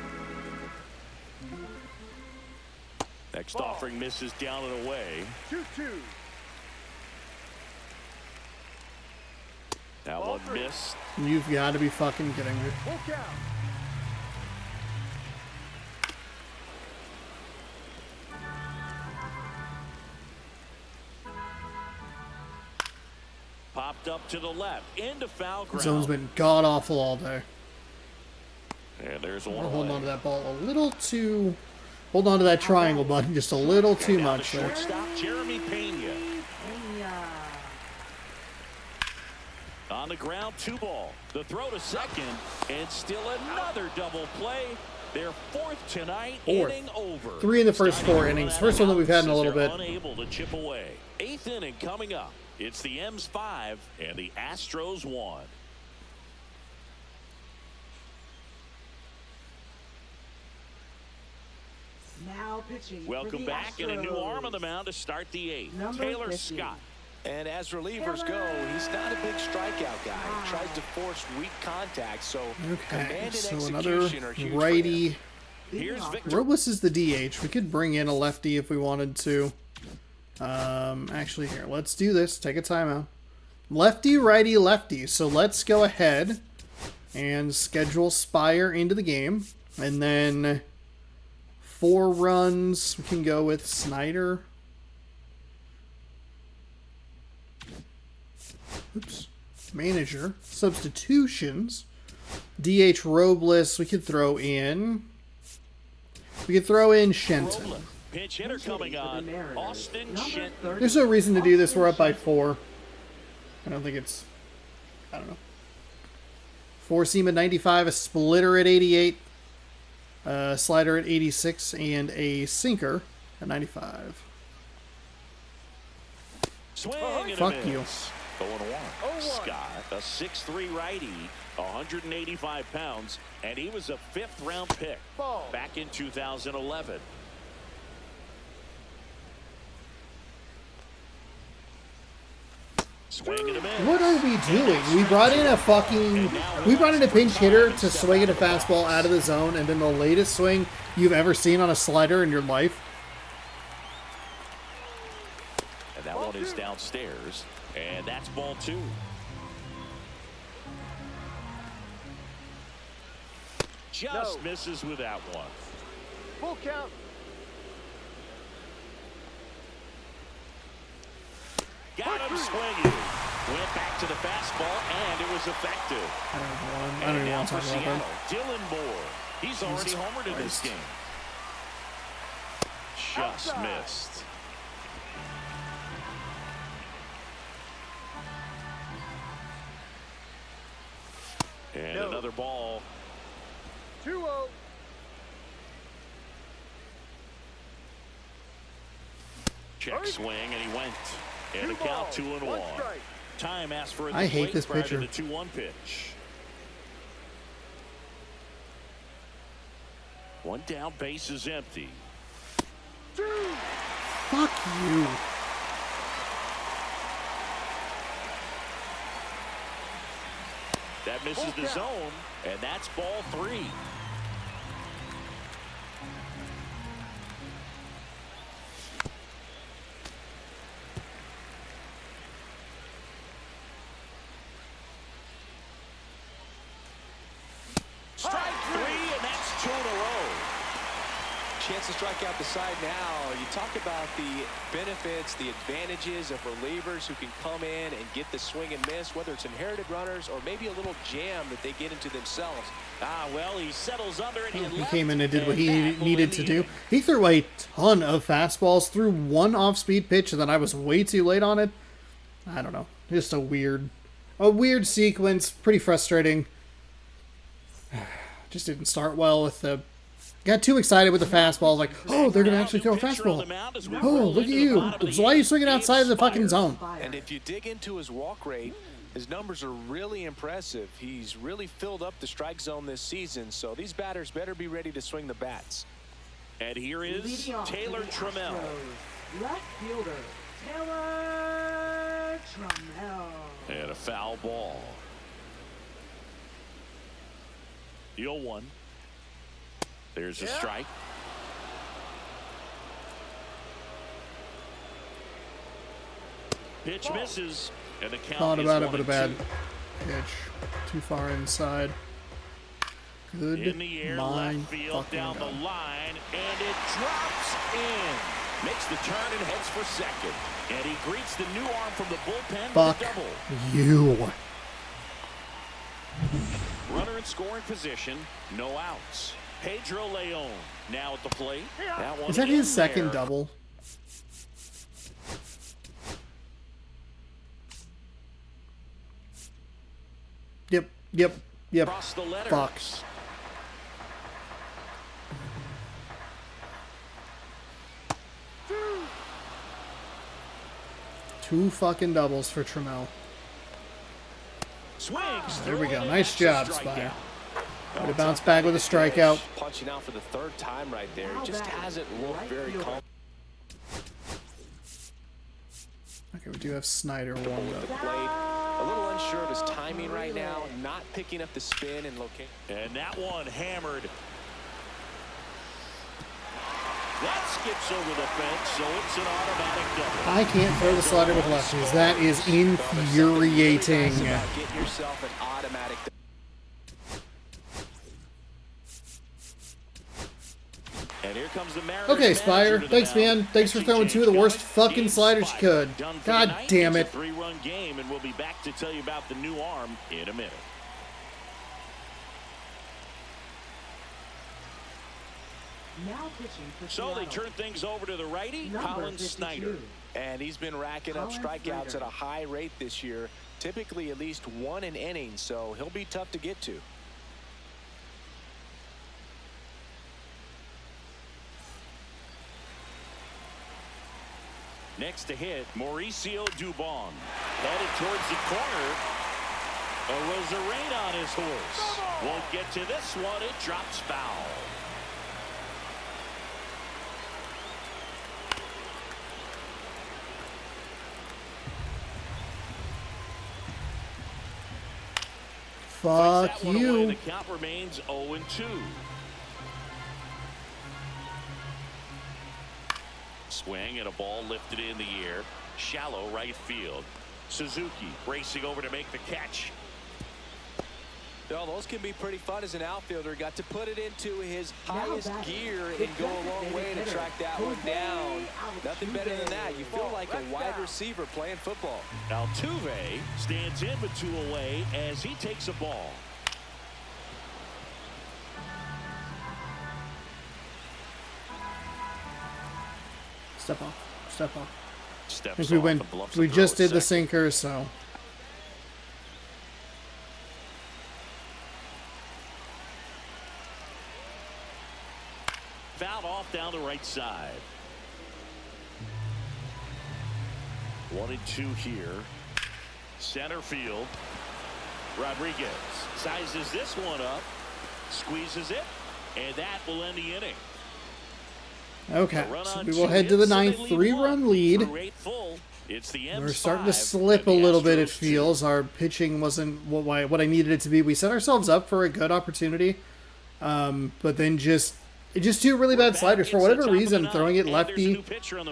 Speaker 3: Next
Speaker 5: Ball.
Speaker 3: offering misses down and away.
Speaker 5: 2-2.
Speaker 3: That
Speaker 5: Ball
Speaker 3: one
Speaker 5: three.
Speaker 3: missed.
Speaker 1: You've got to be fucking kidding me.
Speaker 5: Full count.
Speaker 3: Popped up to the left. Into foul ground.
Speaker 1: Zone's been god awful all day.
Speaker 3: And there's
Speaker 1: We're
Speaker 3: one
Speaker 1: holding
Speaker 3: away.
Speaker 1: on to that ball a little too. Hold on to that triangle button just a little too
Speaker 3: Down to
Speaker 1: much there.
Speaker 3: shortstop, Jeremy Pena.
Speaker 4: Yeah.
Speaker 3: On the ground, 2 ball. The throw to second, and still another double play. Their fourth tonight,
Speaker 1: Fourth.
Speaker 3: inning over.
Speaker 1: 3 in the first
Speaker 3: Starting
Speaker 1: 4
Speaker 3: to
Speaker 1: innings.
Speaker 3: run
Speaker 1: First
Speaker 3: out
Speaker 1: one that we've had in a
Speaker 3: of
Speaker 1: little
Speaker 3: outs as
Speaker 1: bit.
Speaker 3: they're unable to chip away. 8th inning coming up. It's the M's 5 and the Astros 1.
Speaker 4: Now pitching. for
Speaker 3: Welcome
Speaker 4: the
Speaker 3: back, and a new arm on the
Speaker 4: Astros.
Speaker 3: mound to start the 8th.
Speaker 4: Number
Speaker 3: Taylor
Speaker 4: 50.
Speaker 3: Scott.
Speaker 2: And as relievers go, he's not a big strikeout guy. He tries to force weak contact, so
Speaker 1: Okay,
Speaker 2: command and
Speaker 1: so
Speaker 2: execution
Speaker 1: another
Speaker 2: are huge for him.
Speaker 1: righty.
Speaker 3: Here's Victor.
Speaker 1: Robles is the DH. We could bring in a lefty if we wanted to. Actually, here, let's do this. Take a timeout. Lefty, righty, lefty. So let's go ahead and schedule Spire into the game. And then 4 runs. We can go with Snyder. Oops. Manager. Substitutions. DH Robles. We could throw in. We could throw in Shenton.
Speaker 3: Robles. Pinch hitter coming on. Austin Shenton.
Speaker 1: There's no reason to do this. We're up by 4. I don't think it's. I don't know. 4 seam at 95, a splitter at 88, a slider at 86, and a sinker at 95.
Speaker 3: Swing and a
Speaker 1: Fuck
Speaker 3: miss.
Speaker 1: you.
Speaker 3: 0-1. Scott, a 6'3" righty, 185 pounds, and he was a 5th-round pick
Speaker 5: Ball.
Speaker 3: back in 2011. Swing and a miss.
Speaker 1: What are we doing? We brought in a fucking. We brought in a pinch hitter to swing at a fastball out of the zone, and then the latest swing you've ever seen on a slider in your life.
Speaker 3: And that one is downstairs, and that's ball 2. Just misses with that one.
Speaker 5: Full count.
Speaker 3: Got him swinging. Went back to the fastball, and it was effective.
Speaker 1: I don't
Speaker 3: And
Speaker 1: even
Speaker 3: now
Speaker 1: want to
Speaker 3: for
Speaker 1: talk about
Speaker 3: Seattle,
Speaker 1: that.
Speaker 3: Dylan Moore. He's already
Speaker 1: Jesus
Speaker 3: homered in this
Speaker 1: Christ.
Speaker 3: game. Just
Speaker 5: Outside.
Speaker 3: missed. And
Speaker 5: No.
Speaker 3: another ball.
Speaker 5: 2-0.
Speaker 3: Check swing, and he went. And a
Speaker 5: 2
Speaker 3: count
Speaker 5: balls,
Speaker 3: 2-1.
Speaker 5: 1 strike.
Speaker 3: Time asked for it.
Speaker 1: I hate this
Speaker 3: prior
Speaker 1: pitcher.
Speaker 3: to the 2-1 pitch. 1 down, base is empty.
Speaker 5: 2.
Speaker 1: Fuck you.
Speaker 3: That misses the zone, and that's ball 3. Strike 3, and that's 2 in a row.
Speaker 2: Chance to strike out the side now. You talk about the benefits, the advantages of relievers who can come in and get the swing and miss, whether it's inherited runners or maybe a little jam that they get into themselves.
Speaker 3: Well, he settles under and
Speaker 1: He came in and did what he needed to do. He threw a ton of fastballs, threw one off-speed pitch, and then I was way too late on it. I don't know. Just a weird sequence. Pretty frustrating. Just didn't start well with the... Got too excited with the fastball. Like, oh, they're going to actually throw a fastball. Oh, look at you. Why are you swinging outside of the fucking zone?
Speaker 2: And if you dig into his walk rate, his numbers are really impressive. He's really filled up the strike zone this season, so these batters better be ready to swing the bats.
Speaker 3: And here is Taylor Trammell.
Speaker 4: Left fielder, Taylor Trammell.
Speaker 3: And a foul ball. The 0-1. There's a strike. Pitch misses, and the count
Speaker 1: Thought
Speaker 3: is
Speaker 1: about it, but a
Speaker 3: 1-2.
Speaker 1: bad pitch. Too far inside. Good.
Speaker 3: In the air, left field, down the line, and it drops in. Makes the turn and heads for second. And he greets the new arm from the bullpen
Speaker 1: Fuck
Speaker 3: with a double.
Speaker 1: you.
Speaker 3: Runner in scoring position, no outs. Pedro Leon now at the plate. That one
Speaker 1: Is that his
Speaker 3: in
Speaker 1: second
Speaker 3: there.
Speaker 1: double? Yep.
Speaker 3: Across the letters.
Speaker 1: Fuck. Two fucking doubles for Trammell.
Speaker 3: Swings.
Speaker 1: There we go.
Speaker 3: through it,
Speaker 1: Nice
Speaker 3: and
Speaker 1: job,
Speaker 3: that's a
Speaker 1: Spire.
Speaker 3: strikeout.
Speaker 1: Way to bounce back with a strikeout.
Speaker 2: Punching out for the third time right there. It just hasn't looked very calm.
Speaker 1: Okay, we do have Snyder
Speaker 2: With
Speaker 1: warmed
Speaker 2: the
Speaker 1: up.
Speaker 2: plate. A little unsure of his timing right now, not picking up the spin and location.
Speaker 3: And that one hammered. That skips over the fence, so it's an automatic double.
Speaker 1: I can't throw the slider with lefties. That is infuriating.
Speaker 2: It's about getting yourself an automatic.
Speaker 3: And here comes the Mariners.
Speaker 1: Okay, Spire.
Speaker 3: manager to the
Speaker 1: Thanks,
Speaker 3: mound.
Speaker 1: man. Thanks for
Speaker 3: Pitching
Speaker 1: throwing two of the
Speaker 3: change
Speaker 1: worst
Speaker 3: coming.
Speaker 1: fucking
Speaker 3: Gabe
Speaker 1: sliders you
Speaker 3: Spire.
Speaker 1: could.
Speaker 3: Done for
Speaker 1: God
Speaker 3: the night.
Speaker 1: damn
Speaker 3: It's
Speaker 1: it.
Speaker 3: a 3-run game, and we'll be back to tell you about the new arm in a minute.
Speaker 4: Now pitching for
Speaker 3: So they
Speaker 4: Seattle.
Speaker 3: turn things over to the righty,
Speaker 4: Number
Speaker 3: Colin
Speaker 4: 52.
Speaker 3: Snyder.
Speaker 2: And he's been racking up
Speaker 4: Colin
Speaker 2: strikeouts
Speaker 4: Snyder.
Speaker 2: at a high rate this year, typically at least one an inning, so he'll be tough to get to.
Speaker 3: Next to hit, Mauricio Dubon. Headed towards the corner. A Rosarena on his horse. Won't get to this one. It drops foul.
Speaker 1: Fuck
Speaker 3: That one away.
Speaker 1: you.
Speaker 3: The count remains 0-2. Swing and a ball lifted in the air. Shallow right field. Suzuki racing over to make the catch.
Speaker 2: Well, those can be pretty fun as an outfielder. Got to put it into his
Speaker 4: Now
Speaker 2: highest
Speaker 4: batting,
Speaker 2: gear
Speaker 4: the
Speaker 2: and go a long way to
Speaker 4: designated
Speaker 2: track that
Speaker 4: hitter,
Speaker 2: one down.
Speaker 4: Altuve.
Speaker 2: Nothing better than that. You feel like a
Speaker 5: Left
Speaker 2: wide
Speaker 5: down.
Speaker 2: receiver playing football.
Speaker 3: Altuve stands in with 2 away as he takes a ball.
Speaker 1: Step off. Step off. I
Speaker 3: Steps
Speaker 1: think we
Speaker 3: off
Speaker 1: went.
Speaker 3: and bluffs
Speaker 1: We
Speaker 3: a throw
Speaker 1: just
Speaker 3: at
Speaker 1: did the
Speaker 3: second.
Speaker 1: sinker, so.
Speaker 3: Fouled off down the right side. 1-2 here. Center field. Rodriguez sizes this one up, squeezes it, and that will end the inning.
Speaker 1: Okay,
Speaker 3: A run
Speaker 1: so
Speaker 3: on
Speaker 1: we will
Speaker 3: 2
Speaker 1: head to the
Speaker 3: hits, and
Speaker 1: ninth,
Speaker 3: they lead
Speaker 1: 3-run
Speaker 3: one
Speaker 1: lead.
Speaker 3: through 8 full. It's the
Speaker 1: We're
Speaker 3: M's
Speaker 1: starting to
Speaker 3: 5
Speaker 1: slip a
Speaker 3: and the
Speaker 1: little bit, it
Speaker 3: Astros 2.
Speaker 1: feels. Our pitching wasn't what I needed it to be. We set ourselves up for a good opportunity, but then just two really bad sliders. For whatever reason, throwing it lefty.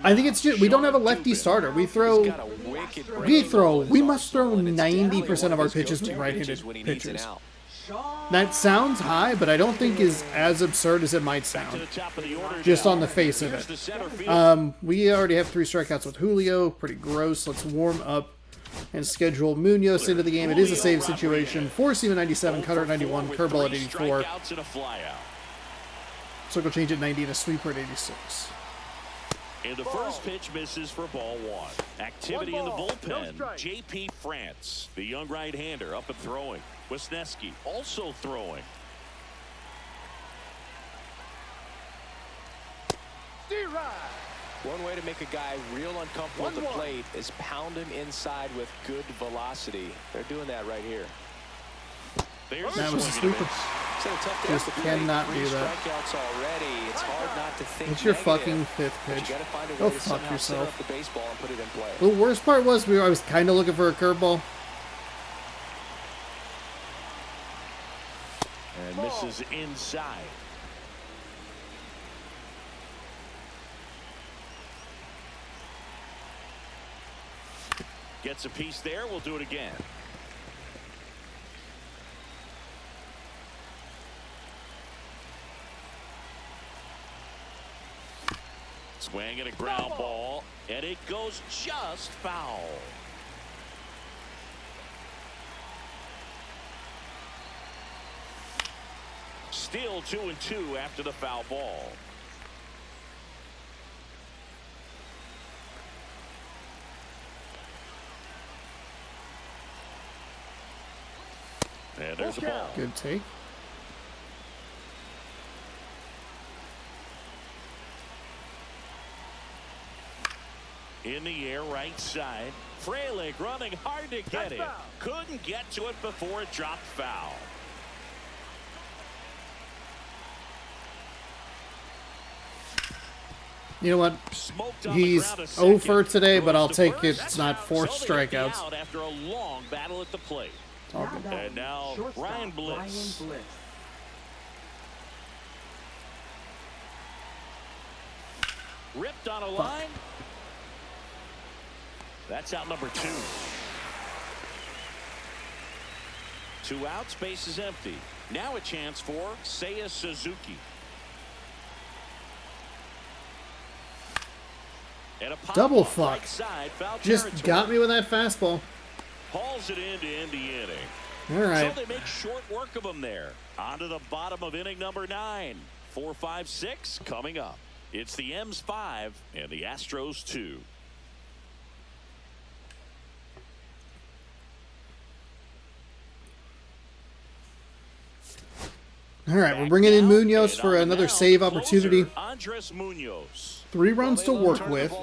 Speaker 1: I think it's just we don't have a lefty starter. We
Speaker 2: He's got a
Speaker 1: throw.
Speaker 2: wicked
Speaker 1: We must throw 90% of our pitches to right-handed
Speaker 2: when he needs an
Speaker 1: pitchers.
Speaker 2: out.
Speaker 1: That sounds high, but I don't think is as absurd as it might
Speaker 3: To
Speaker 1: sound,
Speaker 3: the top of the order
Speaker 1: just
Speaker 3: now.
Speaker 1: on the face of
Speaker 3: Here's
Speaker 1: it.
Speaker 3: the center field.
Speaker 1: We already have 3 strikeouts with Julio. Pretty gross. Let's warm up and schedule Munoz into the game. It is a save situation. Four-seam at 97, cutter at 91,
Speaker 3: With
Speaker 1: curveball at
Speaker 3: 3
Speaker 1: 84.
Speaker 3: strikeouts and a flyout.
Speaker 1: Circle change at 90 and a sweeper at 86.
Speaker 3: And the first pitch misses for ball 1. Activity in the
Speaker 5: No
Speaker 3: bullpen.
Speaker 5: strike.
Speaker 3: J.P. France, the young right-hander, up and throwing. Wisniewski also throwing.
Speaker 5: Steer right.
Speaker 2: One way to make a guy real uncomfortable at the
Speaker 5: 1-1.
Speaker 2: plate is pound him inside with good velocity. They're doing that right here.
Speaker 3: There's
Speaker 1: That was a
Speaker 3: swing and
Speaker 1: sweeper.
Speaker 2: It's been a tough day
Speaker 1: Just
Speaker 2: for the
Speaker 1: cannot
Speaker 2: three
Speaker 1: do that.
Speaker 2: strikeouts already. It's hard not to think
Speaker 1: It's your
Speaker 2: negative,
Speaker 1: fucking 5th
Speaker 2: but
Speaker 1: pitch.
Speaker 2: you gotta find a
Speaker 1: Go
Speaker 2: way to
Speaker 1: fuck
Speaker 2: somehow set
Speaker 1: yourself.
Speaker 2: up the baseball and put it in play.
Speaker 1: The worst part was I was kind of looking for a curveball.
Speaker 3: And misses inside. Gets a piece there. We'll do it again. Swing and a ground ball, and it goes just foul. Still 2-2 after the foul ball. And there's a ball.
Speaker 1: Good take.
Speaker 3: In the air, right side. Frelick running hard to get it.
Speaker 5: Foul.
Speaker 3: Couldn't get to it before it dropped foul.
Speaker 1: You know what?
Speaker 3: Smoked on
Speaker 1: He's
Speaker 3: the ground a
Speaker 1: 0
Speaker 3: second.
Speaker 1: for today, but
Speaker 3: Goes
Speaker 1: I'll
Speaker 3: to
Speaker 1: take
Speaker 3: first.
Speaker 1: it. It's not 4
Speaker 3: So they get the
Speaker 1: strikeouts.
Speaker 3: out after a long battle at the plate.
Speaker 1: All good.
Speaker 4: batting,
Speaker 3: And now
Speaker 4: shortstop,
Speaker 3: Ryan Bliss.
Speaker 4: Ryan Bliss.
Speaker 3: Ripped on a line. That's out number 2. 2 outs, base is empty. Now a chance for Seiya Suzuki. And a pop
Speaker 1: Double
Speaker 3: off
Speaker 1: fuck.
Speaker 3: right side, foul
Speaker 1: Just
Speaker 3: territory.
Speaker 1: got me with that fastball.
Speaker 3: Hauls it in to end the inning.
Speaker 1: All right.
Speaker 3: So they make short work of him there. On to the bottom of inning number 9. 4, 5, 6 coming up. It's the M's 5 and the Astros 2.
Speaker 1: All right, we're bringing in Munoz for another save opportunity.
Speaker 3: Andres Munoz.
Speaker 1: 3 runs to work with. He's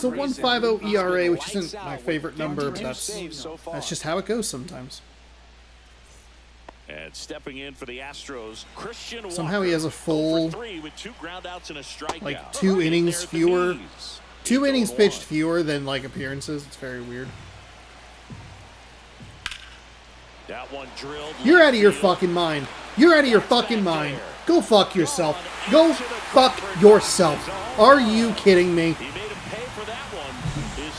Speaker 1: a 1.50 ERA, which isn't my favorite number, but that's just how it goes sometimes.
Speaker 3: And stepping in for the Astros, Christian
Speaker 1: Somehow
Speaker 3: Walker,
Speaker 1: he has a full,
Speaker 3: 0 for 3 with 2 groundouts and a strikeout.
Speaker 1: like 2
Speaker 3: Right
Speaker 1: innings
Speaker 3: there at the
Speaker 1: fewer,
Speaker 3: knees.
Speaker 1: 2 innings
Speaker 3: Going
Speaker 1: pitched
Speaker 3: one.
Speaker 1: fewer than like appearances. It's very weird.
Speaker 3: That one drilled.
Speaker 1: You're
Speaker 3: left
Speaker 1: out of your
Speaker 3: field.
Speaker 1: fucking mind. You're out of your fucking mind. Go fuck yourself. Go fuck yourself. Are you kidding me?
Speaker 3: He made him pay for that one. His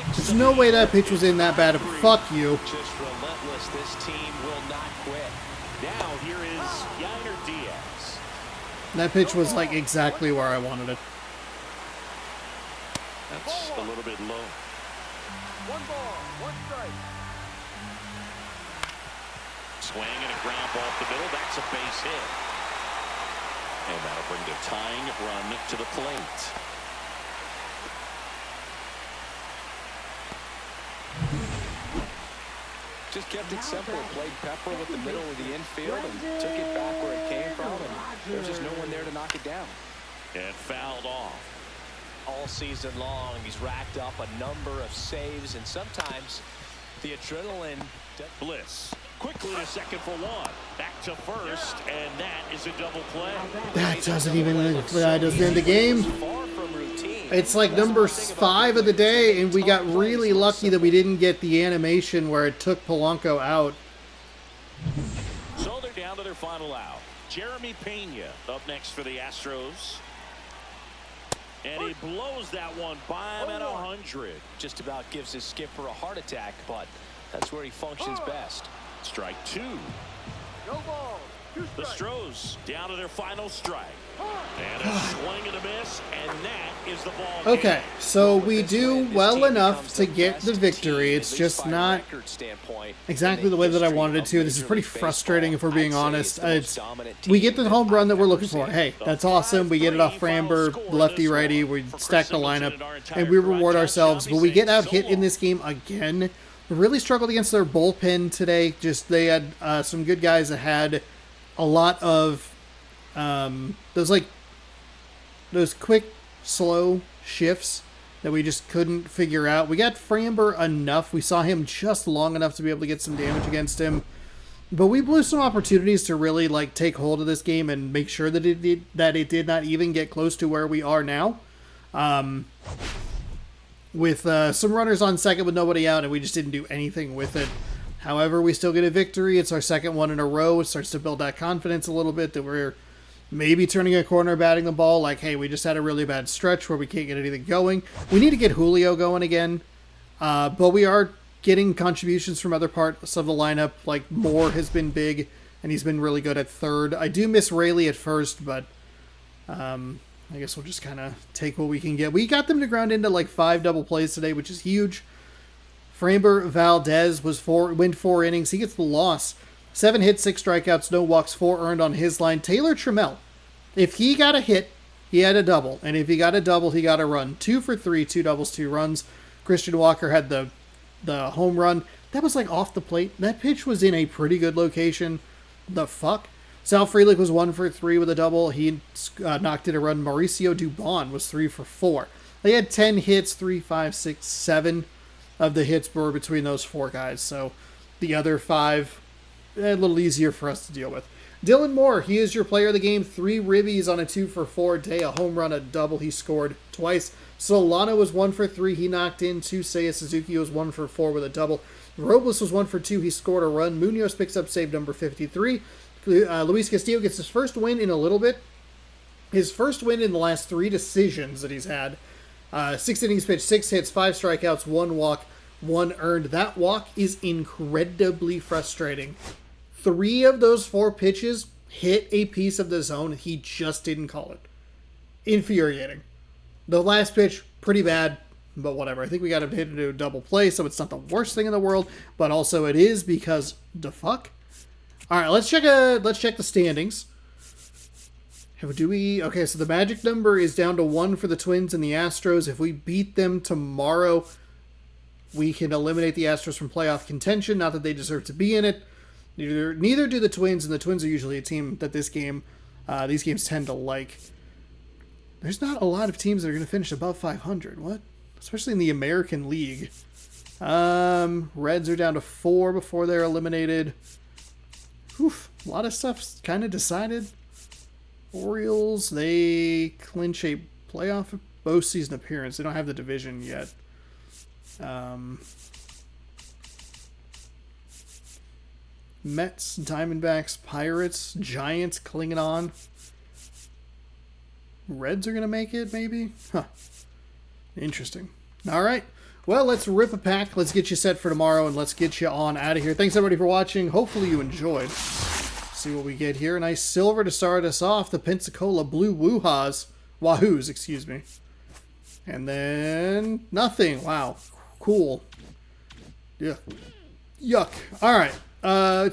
Speaker 3: 26th.
Speaker 1: There's no way that pitch was in that bad. Fuck you.
Speaker 2: Just relentless. This team will not quit.
Speaker 3: Now here is Yainer Diaz.
Speaker 1: That pitch was like exactly where I wanted it.
Speaker 3: That's a little bit low.
Speaker 5: 1 ball, 1 strike.
Speaker 3: Swing and a ground ball up the middle. That's a base hit. And that'll bring the tying run to the plate.
Speaker 2: Just kept it simple. Played pepper with the middle of the infield and took it back where it came from. And there's just no one there to knock it down.
Speaker 3: And fouled off.
Speaker 2: All season long, he's racked up a number of saves, and sometimes the adrenaline.
Speaker 3: Bliss quickly to second for 1. Back to first, and that is a double play.
Speaker 1: That doesn't even. That doesn't end the game.
Speaker 2: Far from routine.
Speaker 1: It's like number 5 of the day, and we got really lucky that we didn't get the animation where it took Polanco out.
Speaker 3: So they're down to their final out. Jeremy Pena up next for the Astros. And he blows that one by him at 100.
Speaker 2: Just about gives his skipper a heart attack, but that's where he functions best.
Speaker 3: Strike 2.
Speaker 5: No ball. 2
Speaker 3: The
Speaker 5: strikes.
Speaker 3: Astros down to their final strike. And a swing and a miss, and that is the ball.
Speaker 1: Okay, so we do well enough to get the victory. It's just not exactly the way that I wanted it to. This is pretty frustrating if we're being honest. We get the home run that we're looking for. Hey, that's awesome. We get it off Framber, lefty-righty. We stack the lineup, and we reward ourselves. But we get out hit in this game again. We really struggled against their bullpen today. Just they had some good guys that had a lot of those quick, slow shifts that we just couldn't figure out. We got Framber enough. We saw him just long enough to be able to get some damage against him. But we blew some opportunities to really take hold of this game and make sure that it did not even get close to where we are now. With some runners on second with nobody out, and we just didn't do anything with it. However, we still get a victory. It's our second one in a row. It starts to build that confidence a little bit that we're maybe turning a corner, batting the ball. Like, hey, we just had a really bad stretch where we can't get anything going. We need to get Julio going again. But we are getting contributions from other parts of the lineup. Like, Moore has been big, and he's been really good at third. I do miss Rayleigh at first, but I guess we'll just kind of take what we can get. We got them to ground into 5 double plays today, which is huge. Framber Valdez went 4 innings. He gets the loss. 7 hits, 6 strikeouts, no walks, 4 earned on his line. Taylor Trammell, if he got a hit, he had a double. And if he got a double, he got a run. 2 for 3, 2 doubles, 2 runs. Christian Walker had the home run. That was off the plate. That pitch was in a pretty good location. The fuck? Sal Frelick was 1 for 3 with a double. He knocked in a run. Mauricio Dubon was 3 for 4. They had 10 hits, 3, 5, 6, 7 of the hits were between those 4 guys. So the other 5, a little easier for us to deal with. Dylan Moore, he is your player of the game. 3 ribbies on a 2 for 4 day. A home run, a double. He scored twice. Solano was 1 for 3. He knocked in 2. Seiya Suzuki was 1 for 4 with a double. Robles was 1 for 2. He scored a run. Munoz picks up save number 53. Luis Castillo gets his first win in a little bit. His first win in the last 3 decisions that he's had. 6 innings pitched, 6 hits, 5 strikeouts, 1 walk, 1 earned. That walk is incredibly frustrating. 3 of those 4 pitches hit a piece of the zone. He just didn't call it. Infuriating. The last pitch, pretty bad, but whatever. I think we got him hit into a double play, so it's not the worst thing in the world, but also it is because the fuck. All right, let's check the standings. Okay, so the magic number is down to 1 for the Twins and the Astros. If we beat them tomorrow, we can eliminate the Astros from playoff contention. Not that they deserve to be in it. Neither do the Twins, and the Twins are usually a team that these games tend to like. There's not a lot of teams that are going to finish above 500. What? Especially in the American League. Reds are down to 4 before they're eliminated. Oof, a lot of stuff's kind of decided. Orioles, they clinch a playoff postseason appearance. They don't have the division yet. Mets, Diamondbacks, Pirates, Giants clinging on. Reds are going to make it, maybe? Huh. Interesting. All right. Well, let's rip a pack. Let's get you set for tomorrow, and let's get you on out of here. Thanks, everybody, for watching. Hopefully you enjoyed. See what we get here. Nice silver to start us off. The Pensacola Blue Wahoos, excuse me. And then nothing. Wow. Cool. Yeah. Yuck. All right.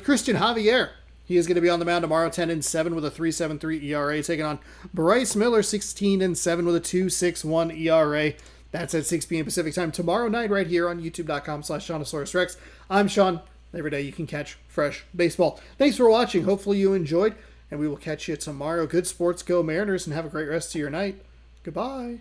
Speaker 1: Christian Javier. He is going to be on the mound tomorrow, 10-7 with a 3.73 ERA, taking on Bryce Miller, 16-7 with a 2.61 ERA. That's at 6 p.m. Pacific time tomorrow night right here on youtube.com/SeanOsaurusRex. I'm Sean. Every day you can catch fresh baseball. Thanks for watching. Hopefully you enjoyed, and we will catch you tomorrow. Good sports, go Mariners, and have a great rest of your night. Goodbye.